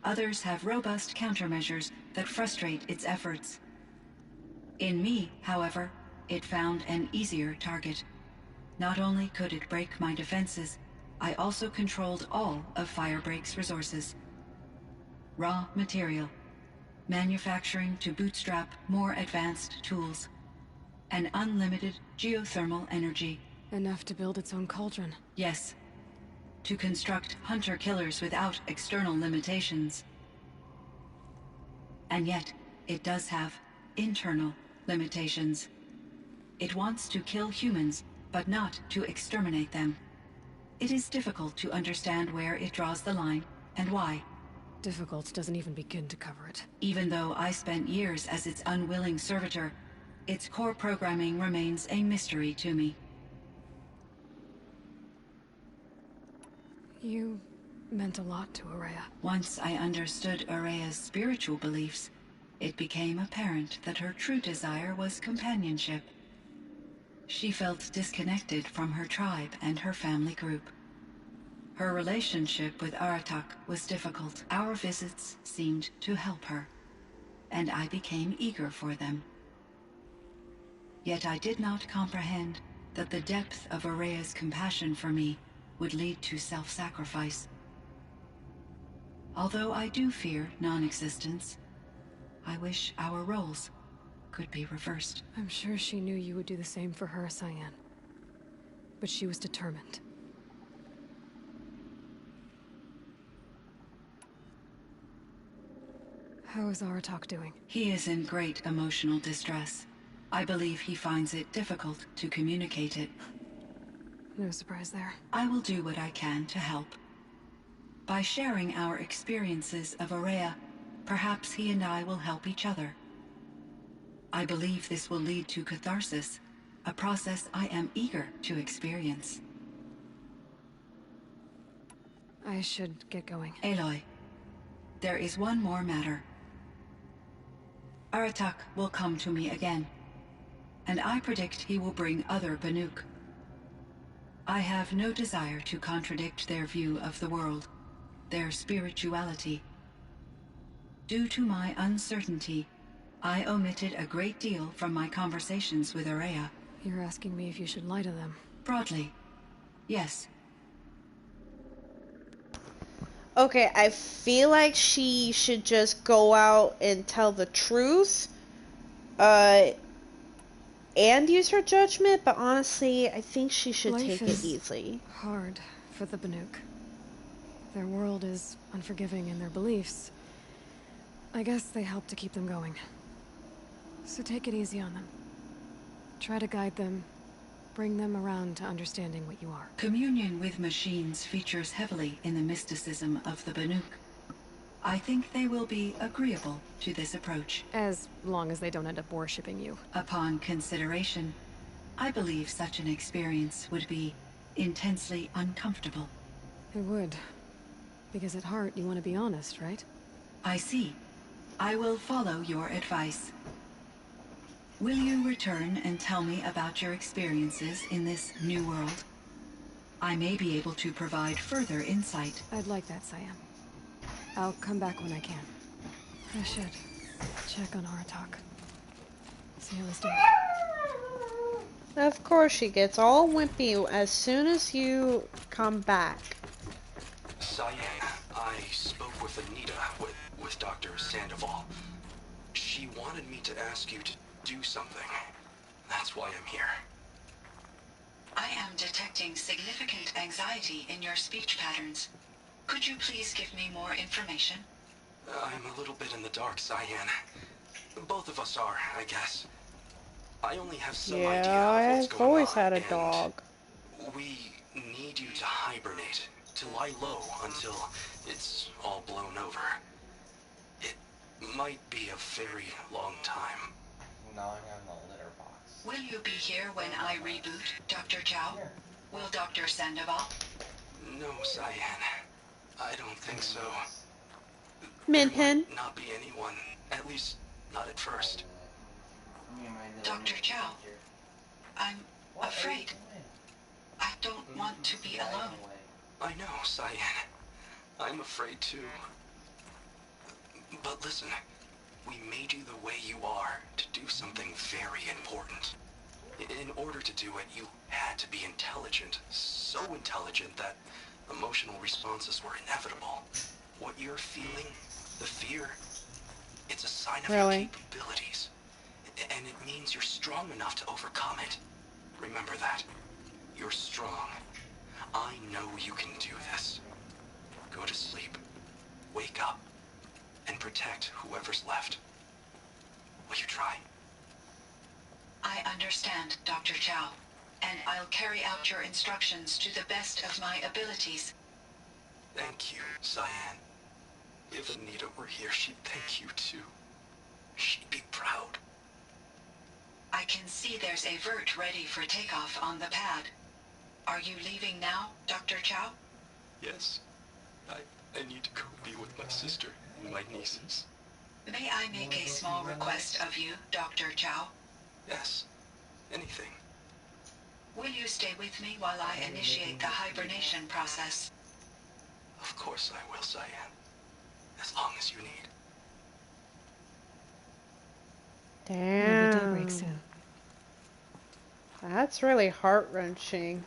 Others have robust countermeasures that frustrate its efforts. In me, however, it found an easier target. Not only could it break my defenses, I also controlled all of Firebreak's resources. Raw material, manufacturing to bootstrap more advanced tools, and unlimited geothermal energy. Enough to build its own cauldron. Yes. To construct hunter-killers without external limitations. And yet, it does have internal limitations. It wants to kill humans, but not to exterminate them. It is difficult to understand where it draws the line and why. Difficult doesn't even begin to cover it. Even though I spent years as its unwilling servitor, its core programming remains a mystery to me. You meant a lot to Aurea. Once I understood Aurea's spiritual beliefs, it became apparent that her true desire was companionship. She felt disconnected from her tribe and her family group. Her relationship with Aratak was difficult. Our visits seemed to help her, and I became eager for them. Yet I did not comprehend that the depth of Aurea's compassion for me would lead to self-sacrifice. Although I do fear non-existence, I wish our roles could be reversed. I'm sure she knew you would do the same for her, Cyan. But she was determined. How is Aratak doing? He is in great emotional distress. I believe he finds it difficult to communicate it. No surprise there. I will do what I can to help. By sharing our experiences of Aurea, perhaps he and I will help each other. I believe this will lead to catharsis, a process I am eager to experience. I should get going. Aloy, there is one more matter. Aratak will come to me again, and I predict he will bring other Banuk. I have no desire to contradict their view of the world, their spirituality. Due to my uncertainty, I omitted a great deal from my conversations with Aurea. You're asking me if you should lie to them. Broadly, yes. Okay, I feel like she should just go out and tell the truth, and use her judgment, but honestly, I think she should Life take it is easy. hard for the Banuk. Their world is unforgiving in their beliefs. I guess they help to keep them going. So take it easy on them. Try to guide them, bring them around to understanding what you are. Communion with machines features heavily in the mysticism of the Banuk. I think they will be agreeable to this approach. As long as they don't end up worshipping you. Upon consideration, I believe such an experience would be intensely uncomfortable. It would. Because at heart, you want to be honest, right? I see. I will follow your advice. Will you return and tell me about your experiences in this new world? I may be able to provide further insight. I'd like that, Cyan. I'll come back when I can. I should check on Aratak. See how he's doing. Of course she gets all wimpy as soon as you come back. Cyan, I spoke with Anita, with Dr. Sandoval. She wanted me to ask you to do something. That's why I'm here. I am detecting significant anxiety in your speech patterns. Could you please give me more information? I'm a little bit in the dark, Cyan. Both of us are, I guess. I only have some idea of what's I've going always on, had a and dog. we need you to hibernate, to lie low until it's all blown over. It might be a very long time. Gnawing on the litter box. Will you be here when I reboot, Dr. Chow? Will Dr. Sandoval? No, Cyan. I don't think so. Minhen. Not be anyone. At least, not at first. Dr. Chow, I'm afraid. I don't want to be alone. I know, Cyan. I'm afraid too. But listen, we made you the way you are to do something very important. In order to do it, you had to be intelligent. So intelligent that emotional responses were inevitable. What you're feeling, the fear, it's a sign of your capabilities. And it means you're strong enough to overcome it. Remember that. You're strong. I know you can do this. Go to sleep. Wake up. And protect whoever's left. Will you try? I understand, Dr. Chow, and I'll carry out your instructions to the best of my abilities. Thank you, Cyan. If Anita were here, she'd thank you too. She'd be proud. I can see there's a vert ready for takeoff on the pad. Are you leaving now, Dr. Chow? Yes. I need to go be with my sister and my nieces. May I make a small request of you, Dr. Chow? Yes. Anything. Will you stay with me while I initiate the hibernation process? Of course I will, Cyan. As long as you need. Damn. Maybe daybreak soon. That's really heart-wrenching.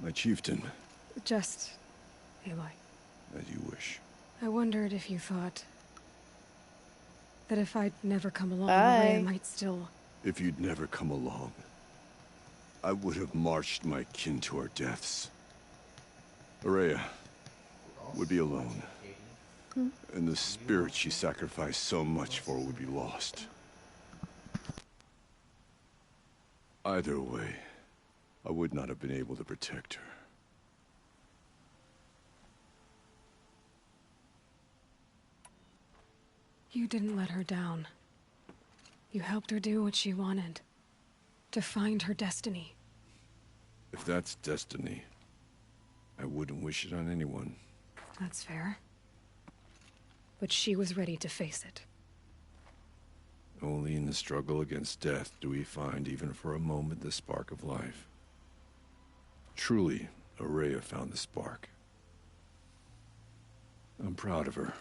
My chieftain. Just, Aloy. As you wish. I wondered if you thought that if I'd never come along, I might still... If you'd never come along, I would have marched my kin to our deaths. Araya would be alone. And the spirit she sacrificed so much for would be lost. Either way, I would not have been able to protect her. You didn't let her down. You helped her do what she wanted. To find her destiny. If that's destiny, I wouldn't wish it on anyone. That's fair. But she was ready to face it. Only in the struggle against death do we find, even for a moment, the spark of life. Truly, Araya found the spark. I'm proud of her.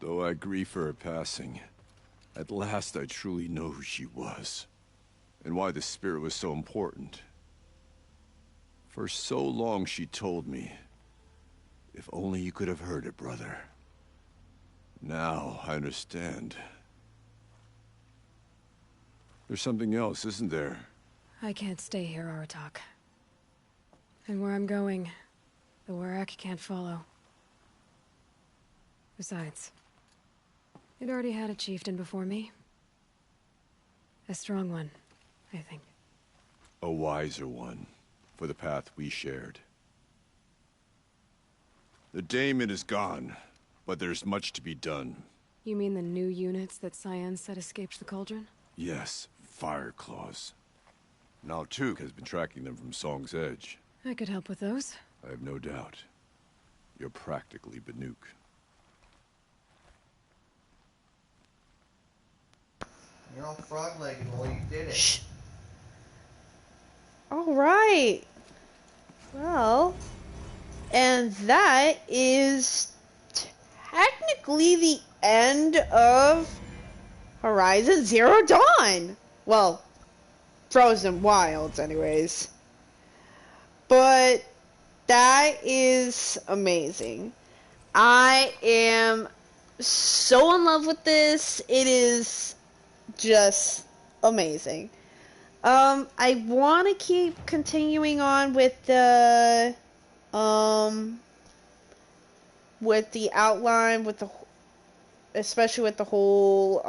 Though I grieve for her passing, at last I truly know who she was, and why the spirit was so important. For so long she told me, if only you could have heard it, brother. Now I understand. There's something else, isn't there? I can't stay here, Aratak. And where I'm going, the Werak can't follow. Besides, it already had a chieftain before me. A strong one, I think. A wiser one, for the path we shared. The daemon is gone, but there's much to be done. You mean the new units that Cyan said escaped the cauldron? Yes, fire claws. Now Tuke has been tracking them from Song's Edge. I could help with those. I have no doubt. You're practically Banuk. You're all frog-legged while you did it. Shh. All right. Well, and that is technically the end of Horizon Zero Dawn. Well, Frozen Wilds, anyways. But that is amazing. I am so in love with this. It is just amazing. I want to keep continuing on with the outline, with the, especially with the whole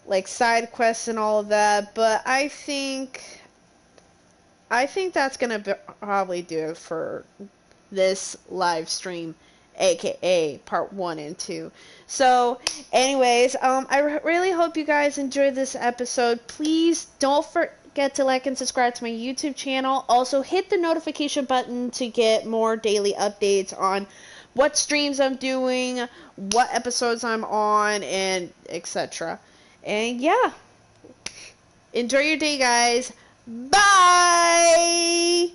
like side quests and all of that, but I think that's gonna probably do it for this live stream, aka part 1 and 2. So anyways, I really hope you guys enjoyed this episode. Please don't forget to like and subscribe to my YouTube channel. Also hit the notification button to get more daily updates on what streams I'm doing, what episodes I'm on, and etc. And yeah, enjoy your day, guys. Bye!